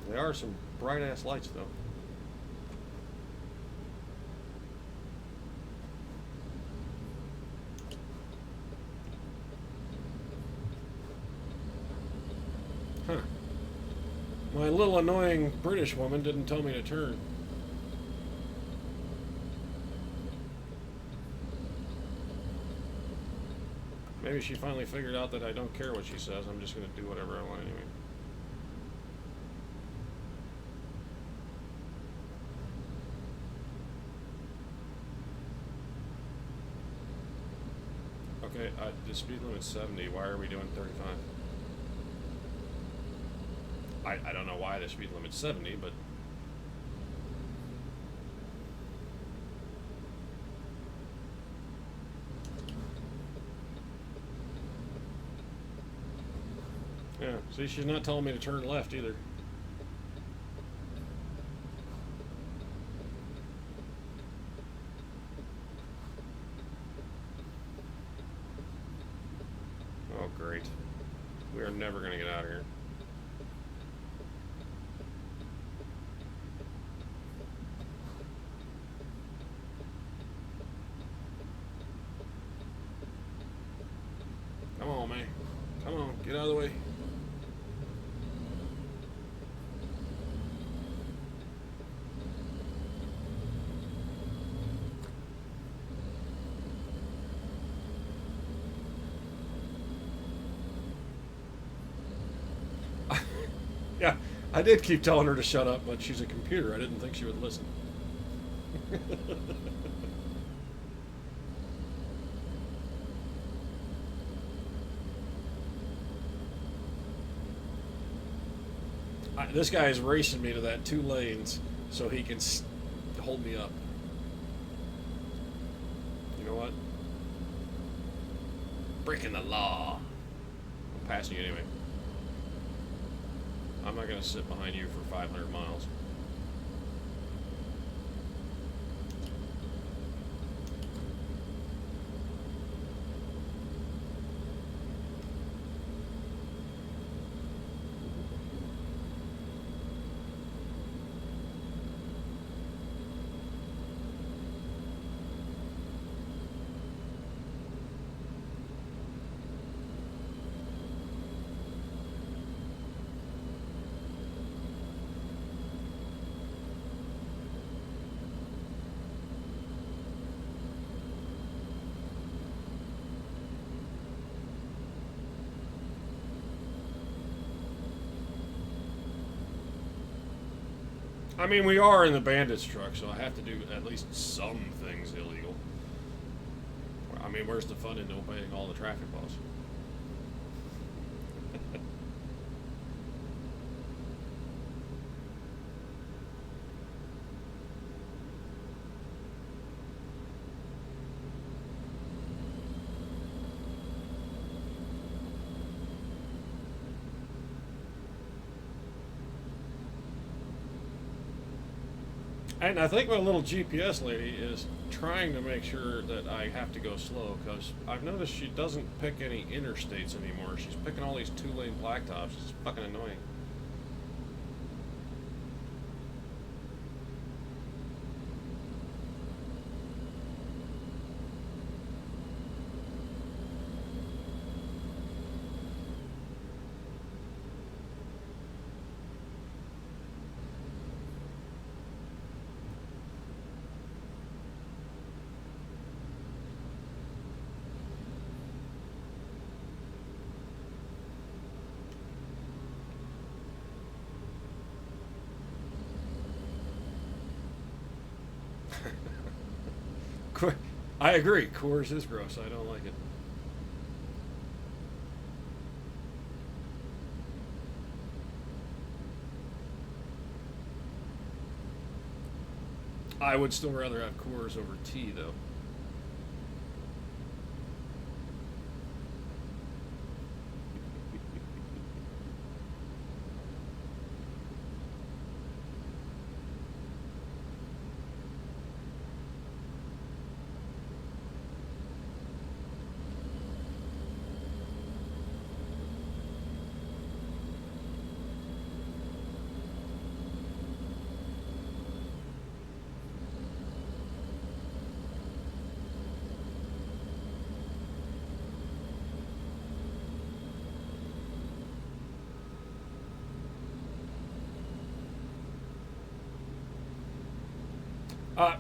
There are some bright ass lights though. Huh. My little annoying British woman didn't tell me to turn. Maybe she finally figured out that I don't care what she says. I'm just going to do whatever I want anyway. Okay, the speed limit's 70. Why are we doing 35? I don't know why the speed limit's 70, but... Yeah, see, she's not telling me to turn left either. Oh, great. We are never going to get out of here. Come on, man. Come on, get out of the way. Yeah, I did keep telling her to shut up, but she's a computer. I didn't think she would listen. This guy is racing me to that 2 lanes so he can hold me up. You know what? Breaking the law. I'm passing you anyway. I'm not going to sit behind you for 500 miles. I mean, we are in the Bandit's truck, so I have to do at least some things illegal. I mean, where's the fun in obeying all the traffic laws? And I think my little GPS lady is trying to make sure that I have to go slow, because I've noticed she doesn't pick any interstates anymore. She's picking all these 2-lane blacktops. It's fucking annoying. I agree. Coors is gross. I don't like it. I would still rather have Coors over tea, though.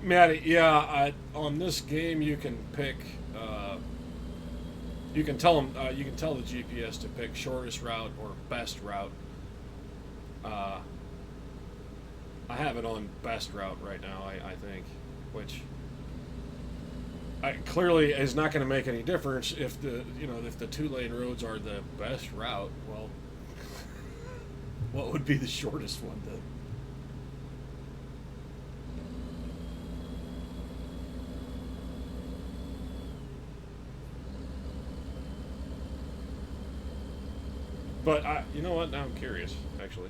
Maddie, yeah, on this game you can pick. You can tell them. You can tell the GPS to pick shortest route or best route. I have it on best route right now. I think, which clearly is not going to make any difference if the if the 2-lane roads are the best route. Well, what would be the shortest one then? But you know what? Now I'm curious, actually.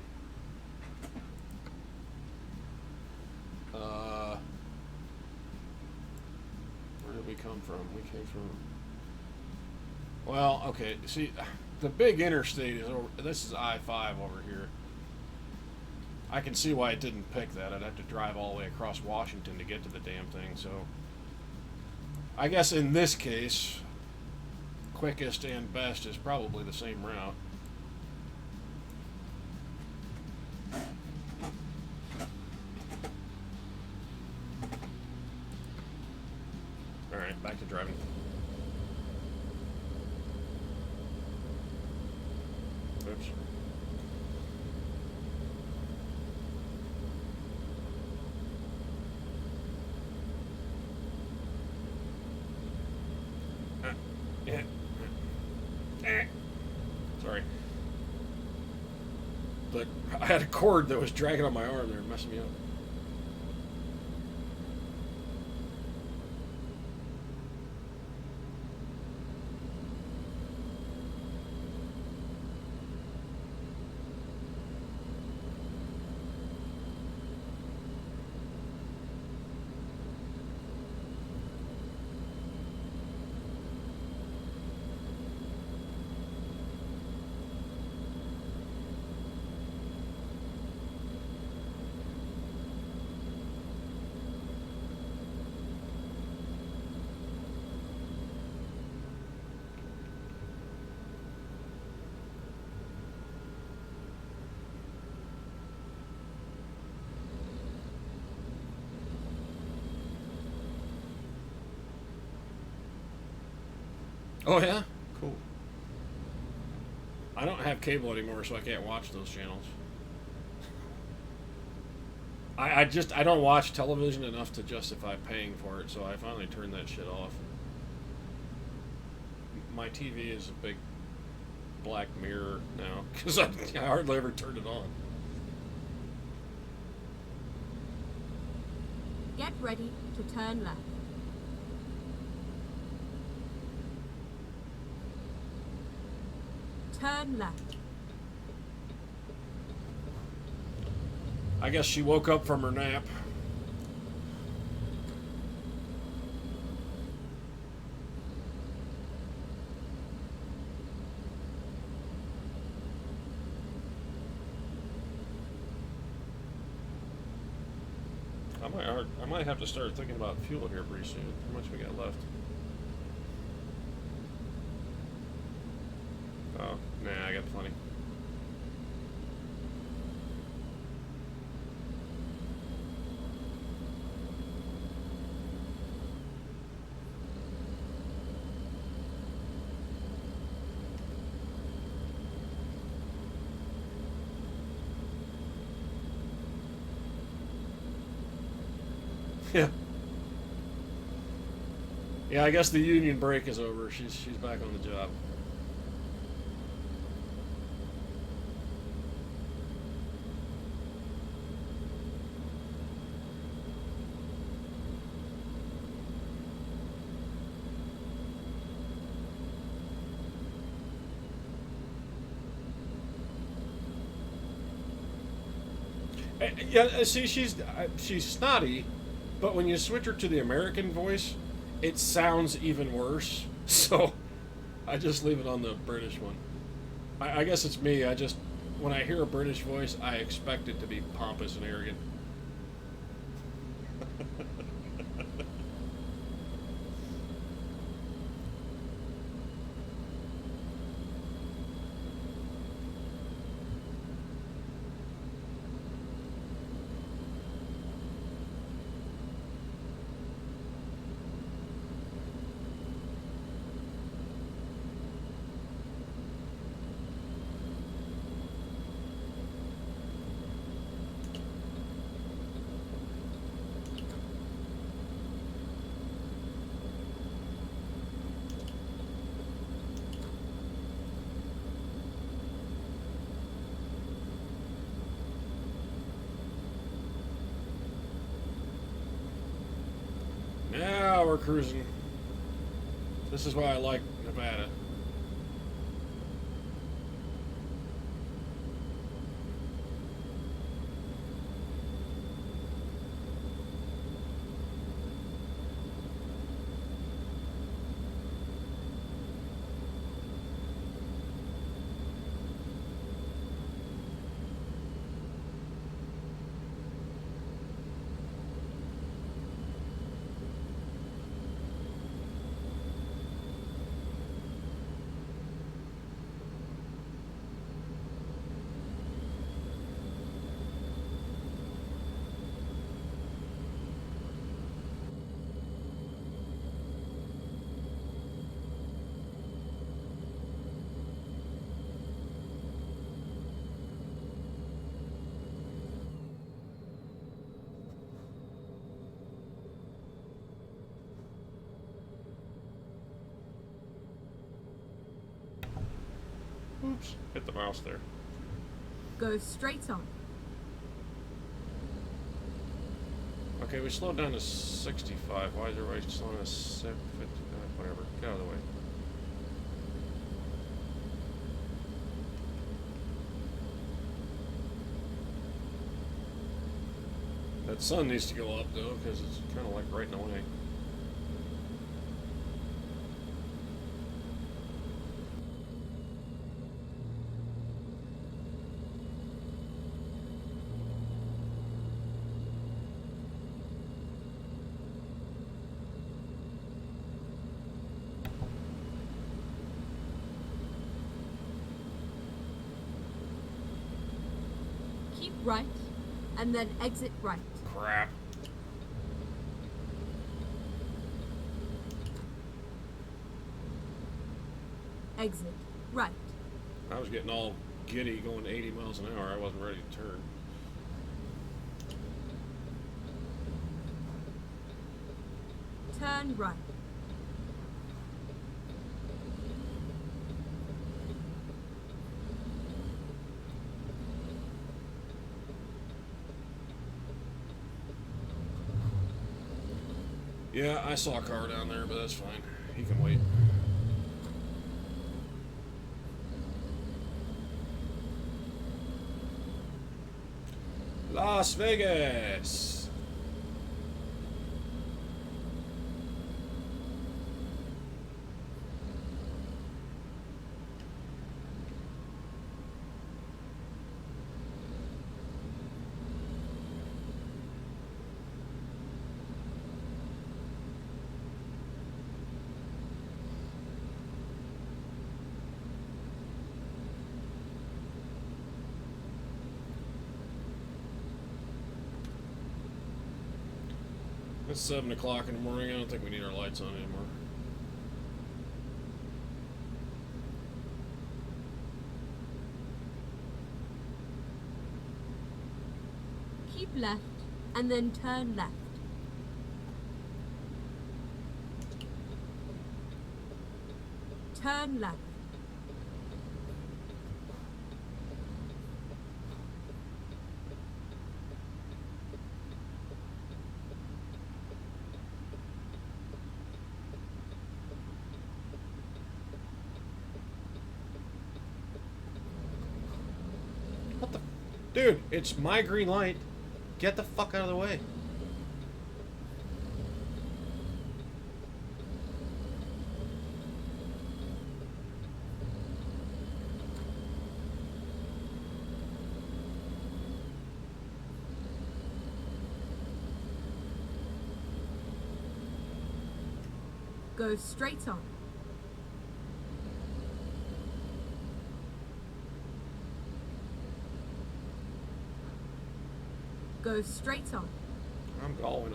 Where did we come from? We came from. Well, okay. See, the big interstate is over. This is I-5 over here. I can see why it didn't pick that. I'd have to drive all the way across Washington to get to the damn thing. So, I guess in this case, quickest and best is probably the same route. Alright, back to driving. Oops. Yeah. Sorry. But I had a cord that was dragging on my arm there, messing me up. Oh yeah, cool. I don't have cable anymore, so I can't watch those channels. I don't watch television enough to justify paying for it, so I finally turned that shit off. My TV is a big black mirror now because I hardly ever turn it on. Get ready to turn left. Turn left. I guess she woke up from her nap. I might have to start thinking about fuel here pretty soon. How much we got left? Oh, nah, I got plenty. Yeah. Yeah, I guess the union break is over. She's back on the job. Yeah, see, she's snotty, but when you switch her to the American voice, it sounds even worse. So I just leave it on the British one. I guess it's me. When I hear a British voice, I expect it to be pompous and arrogant. Now we're cruising. This is why I like Nevada. Oops, hit the mouse there. Go straight on. Okay, we slowed down to 65. Why is everybody slowing us 55? Whatever. Get out of the way. That sun needs to go up, though, because it's kind of like right in the way. Keep right, and then exit right. Crap. Exit. Right. I was getting all giddy going 80 miles an hour. I wasn't ready to turn. Turn right. Yeah, I saw a car down there, but that's fine. He can wait. Las Vegas. It's 7 o'clock in the morning. I don't think we need our lights on anymore. Keep left and then turn left. Turn left. What the? Dude, it's my green light. Get the fuck out of the way. Go straight on. Go straight on. I'm going.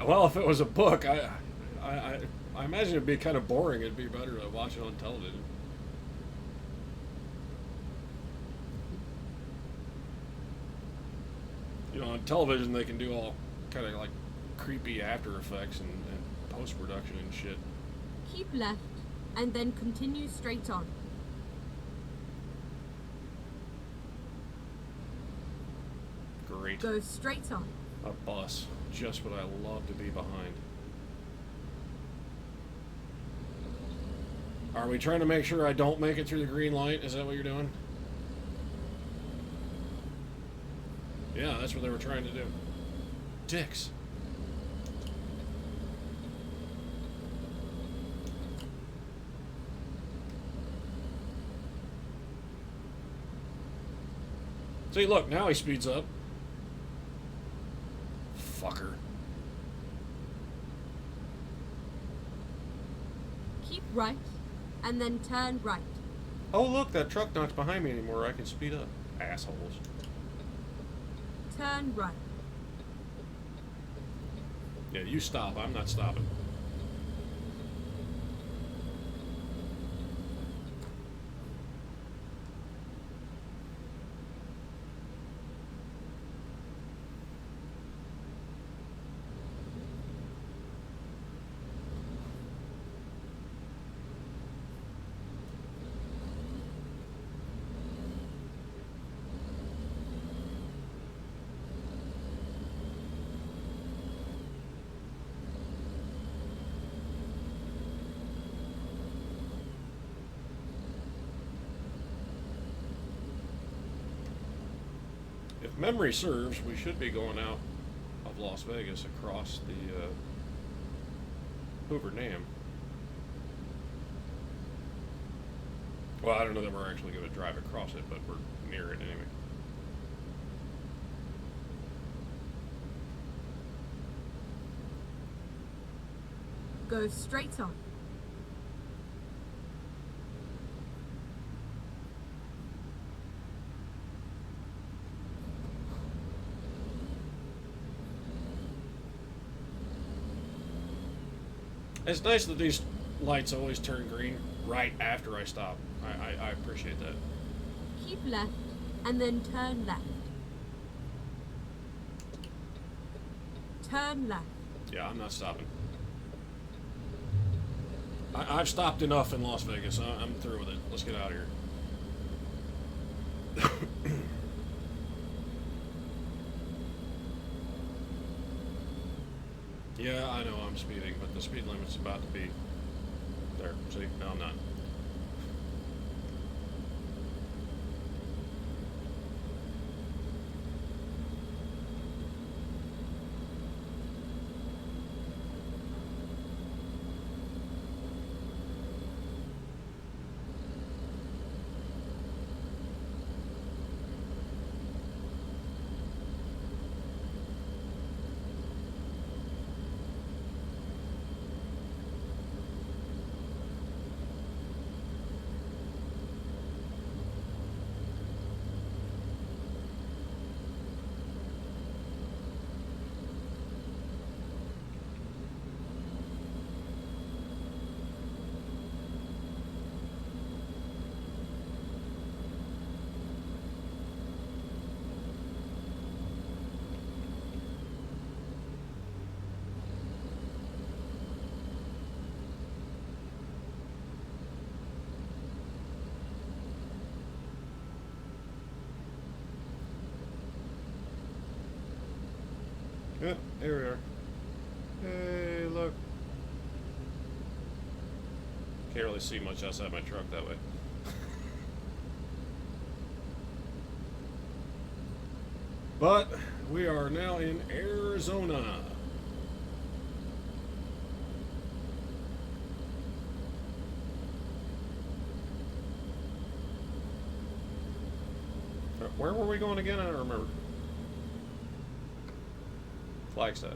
Well, if it was a book, I imagine it'd be kind of boring. It'd be better to watch it on television. You know, on television they can do all kind of like creepy after effects and post-production and shit. Keep left and then continue straight on. Great. Go straight on. A bus. Just what I love to be behind. Are we trying to make sure I don't make it through the green light? Is that what you're doing? Yeah, that's what they were trying to do. Dicks. See, look, now he speeds up. Fucker. Keep right and then turn right. Oh, look, that truck not behind me anymore. I can speed up. Assholes. Turn right. Yeah, you stop. I'm not stopping. If memory serves, we should be going out of Las Vegas across the Hoover Dam. Well, I don't know that we're actually going to drive across it, but we're near it anyway. Go straight on. It's nice that these lights always turn green right after I stop. I appreciate that. Keep left, and then turn left. Turn left. Yeah, I'm not stopping. I've stopped enough in Las Vegas. I'm through with it. Let's get out of here. Yeah, I know I'm speeding, but the speed limit's about to be there. See? No, I'm not. Yeah, here we are. Hey, look. Can't really see much outside my truck that way. But we are now in Arizona. Where were we going again? I don't remember. Flagstaff.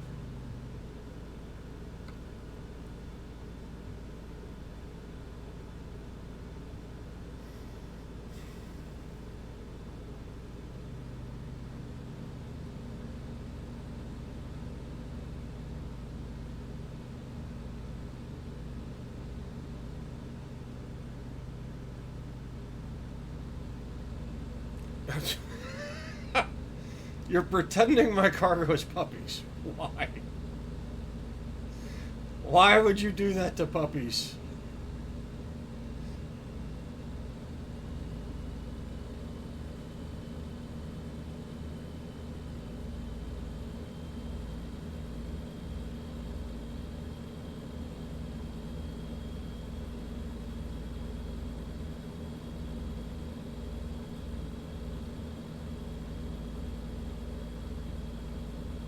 You're pretending my cargo is puppies. Why? Why would you do that to puppies?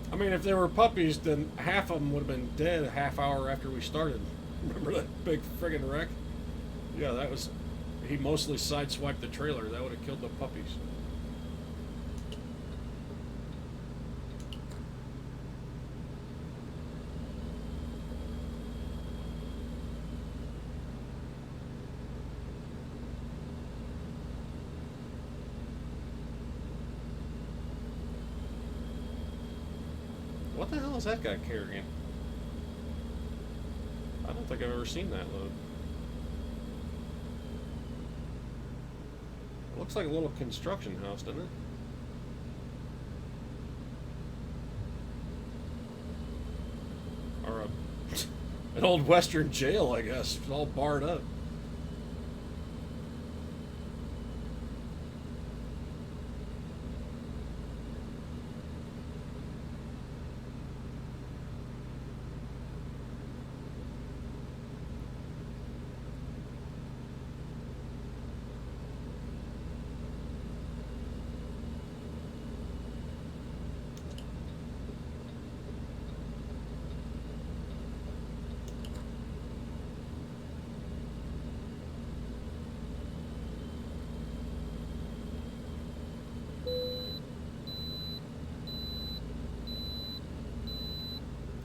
I mean, if they were puppies, then half of them would have been dead a half hour after we started. Remember that big friggin' wreck? Yeah, that was... He mostly sideswiped the trailer. That would have killed the puppies. What the hell is that guy carrying? I don't think I've ever seen that load. It looks like a little construction house, doesn't it? Or an old western jail, I guess. It's all barred up.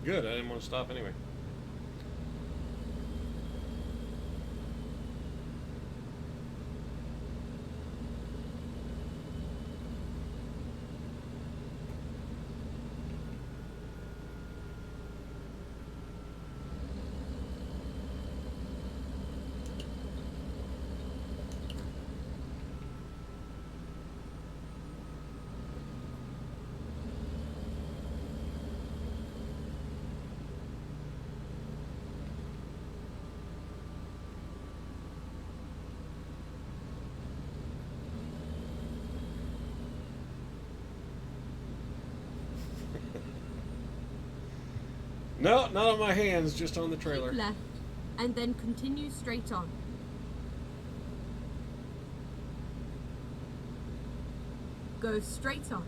Good, I didn't want to stop anyway. No, not on my hands, just on the Keep trailer. left, and then continue straight on. Go straight on.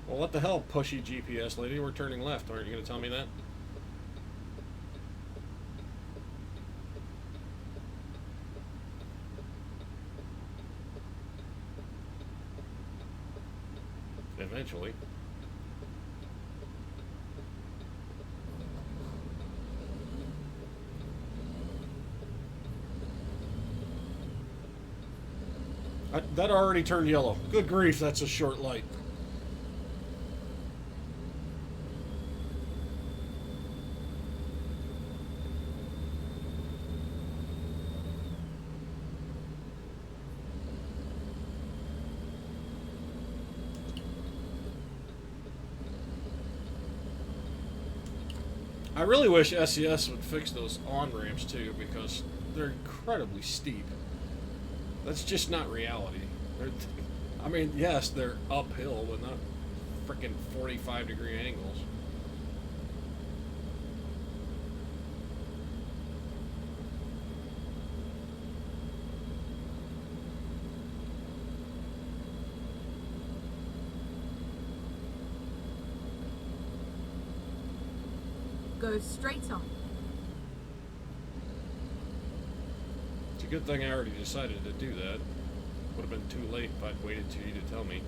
Well, what the hell, pushy GPS lady? We're turning left. Aren't you going to tell me that? Eventually. That already turned yellow. Good grief, that's a short light. I really wish SES would fix those on-ramps too, because they're incredibly steep. That's just not reality. I mean, yes, they're uphill, but not freaking 45-degree angles. Go straight on. It's a good thing I already decided to do that. Would have been too late if I'd waited till you to tell me.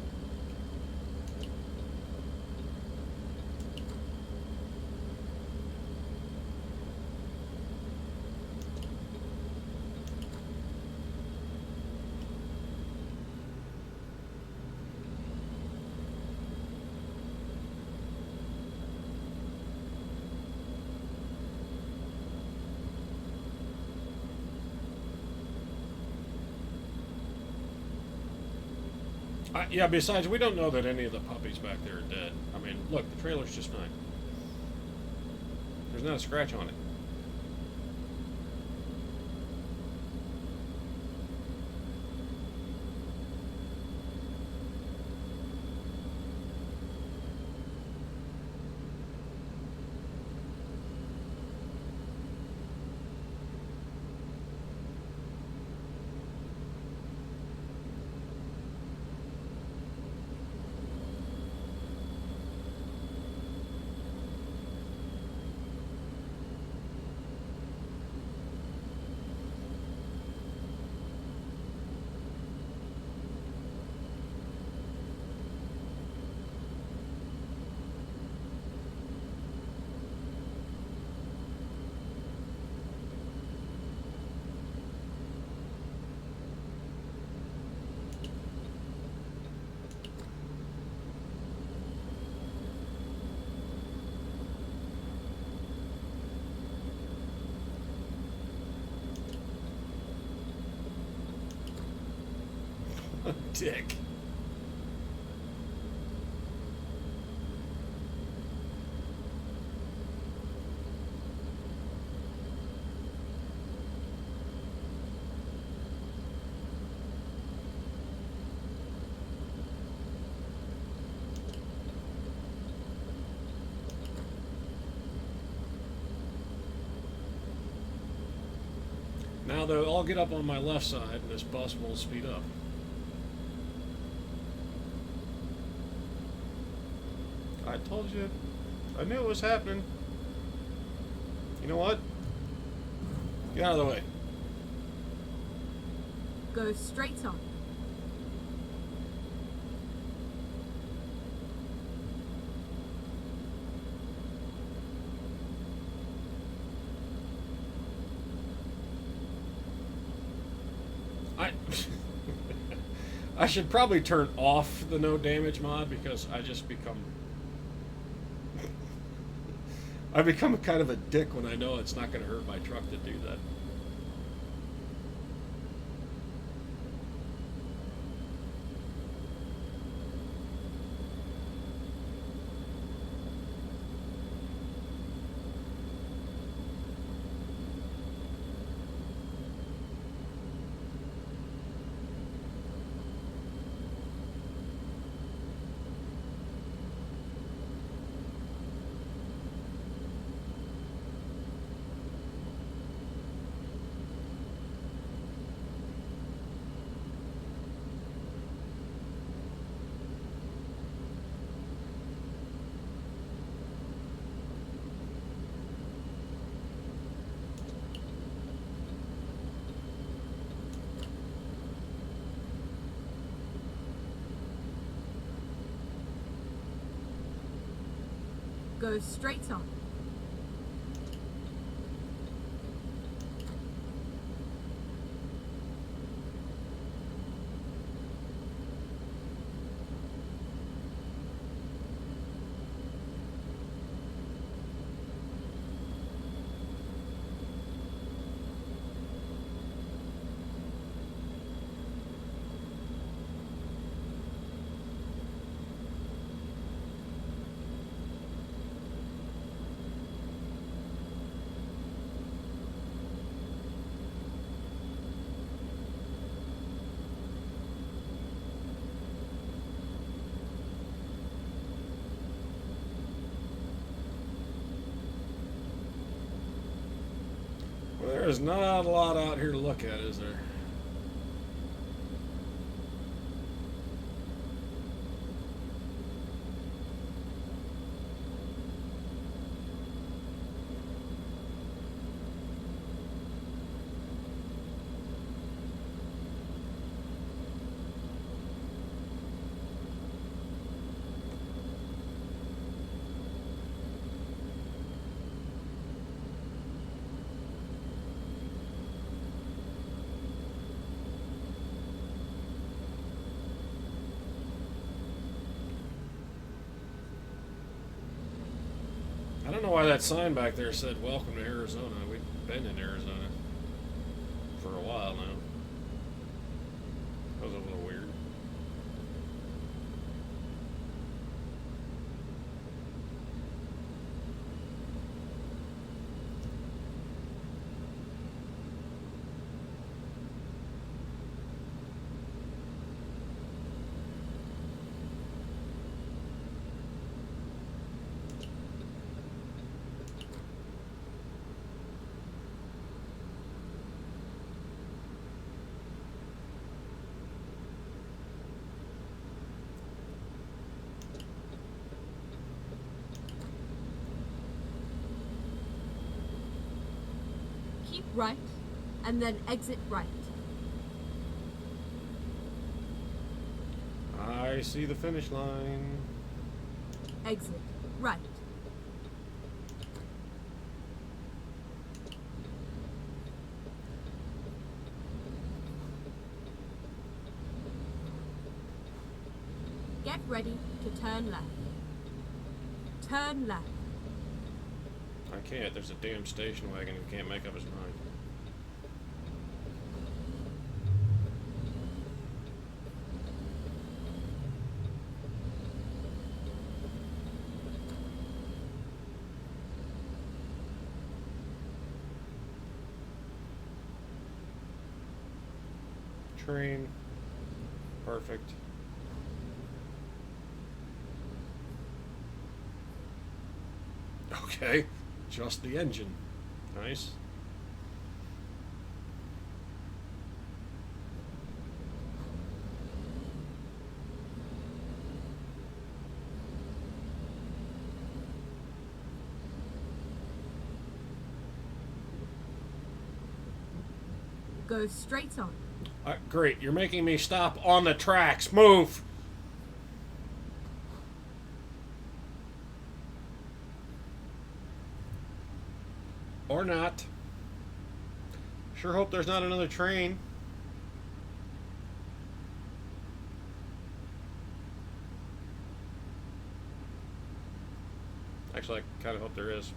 Yeah, besides, we don't know that any of the puppies back there are dead. I mean, look, the trailer's just fine. There's not a scratch on it. Dick. Now they'll all get up on my left side and this bus won't speed up. I told you. I knew it was happening. You know what? Get out of the way. Go straight on. I should probably turn off the no damage mod because I become kind of a dick when I know it's not going to hurt my truck to do that. Go straight on. Well, there's not a lot out here to look at, is there? I don't know why that sign back there said "Welcome to Arizona." We've been in Arizona for a while now. That was a little weird. Keep right, and then exit right. I see the finish line. Exit right. Get ready to turn left. Turn left. I can't. There's a damn station wagon who can't make up his mind. Train. Perfect. Okay. Just the engine. Nice. Go straight on. Great. You're making me stop on the tracks. Move. Or not. Sure hope there's not another train. Actually, I kind of hope there is.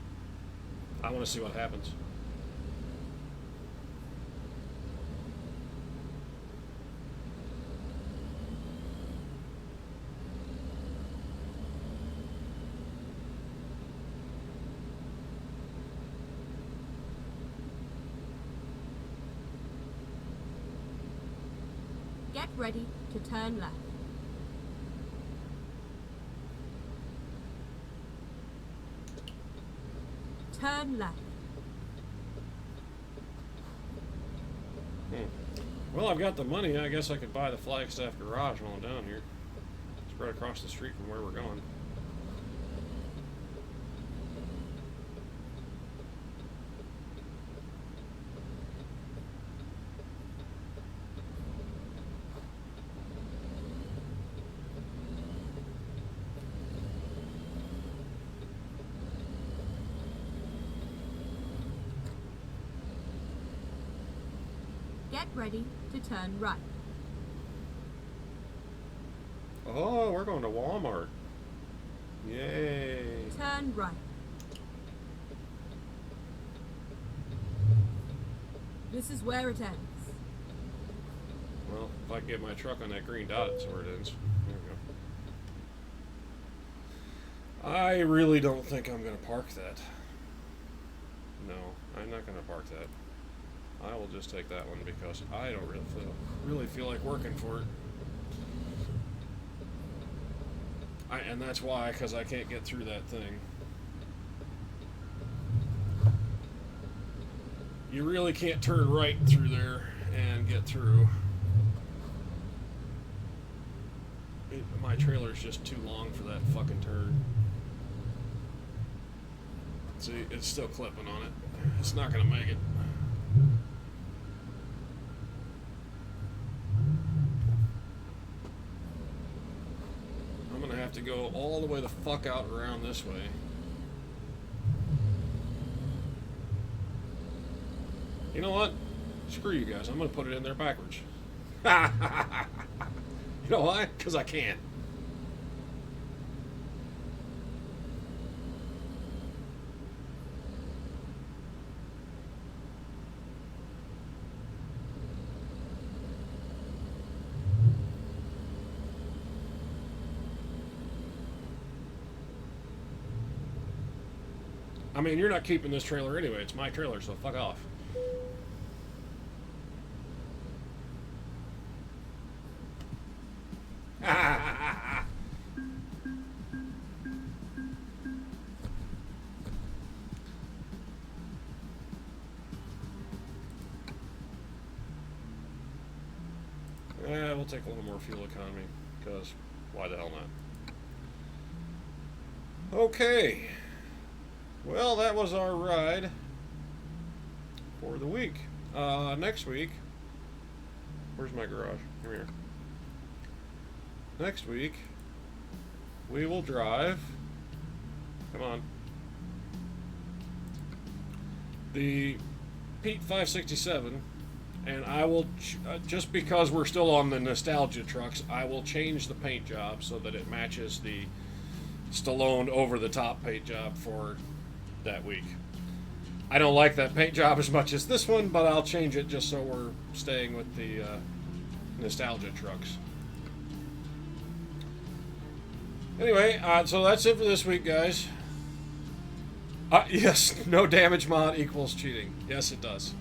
I want to see what happens. Get ready to turn left. Turn left. Well, I've got the money. I guess I could buy the Flagstaff garage while I'm down here. It's right across the street from where we're going. get ready to turn right. Oh, we're going to Walmart. Yay. Turn right. This is where it ends. Well, if I can get my truck on that green dot, that's where it ends. There we go. I really don't think I'm going to park that. No, I'm not going to park that. I will just take that one because I don't really feel like working for it. And that's why, because I can't get through that thing. You really can't turn right through there and get through. My trailer's just too long for that fucking turn. See, it's still clipping on it. It's not gonna make it. I'm gonna have to go all the way the fuck out around this way. You know what? Screw you guys. I'm gonna put it in there backwards. You know why? Because I can. I mean, you're not keeping this trailer anyway. It's my trailer, so fuck off. We'll take a little more fuel economy, because why the hell not? Okay. Well, that was our ride for the week. Next week, where's my garage? Come here. Next week, we will drive, come on, the Pete 567, and I will, just because we're still on the nostalgia trucks, I will change the paint job so that it matches the Stallone over-the-top paint job for that week. I don't like that paint job as much as this one, but I'll change it just so we're staying with the nostalgia trucks. Anyway, so that's it for this week, guys. Yes, no damage mod equals cheating. Yes, it does.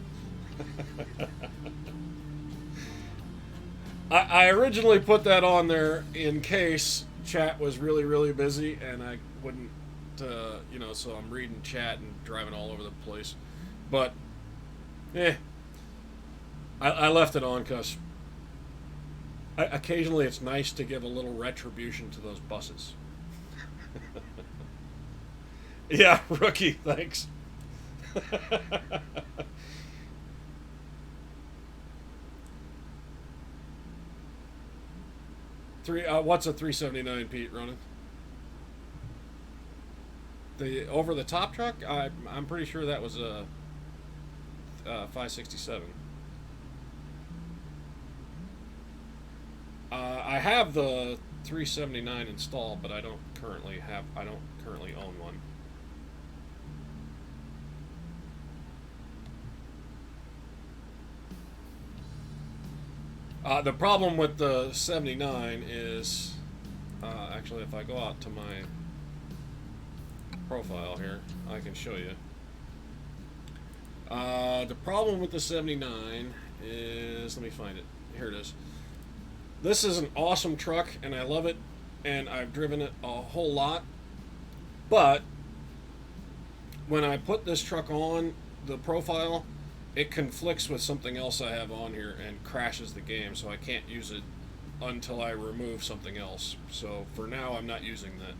I originally put that on there in case chat was really, really busy and I wouldn't, you know, so I'm reading chat and driving all over the place. But, I left it on because occasionally it's nice to give a little retribution to those buses. Yeah, rookie, thanks. What's a 379, Pete, running? The over-the-top truck? I'm pretty sure that was a 567. I have the 379 installed, but I don't currently own one. The problem with the 79 is, actually, if I go out to my profile here, I can show you. The problem with the 79 is, let me find it. Here it is. This is an awesome truck, and I love it, and I've driven it a whole lot. But when I put this truck on the profile, it conflicts with something else I have on here and crashes the game, so I can't use it until I remove something else. So for now, I'm not using that.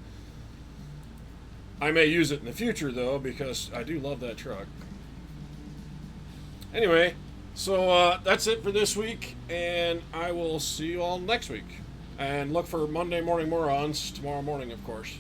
I may use it in the future, though, because I do love that truck. Anyway, so that's it for this week, and I will see you all next week. And look for Monday Morning Morons tomorrow morning, of course.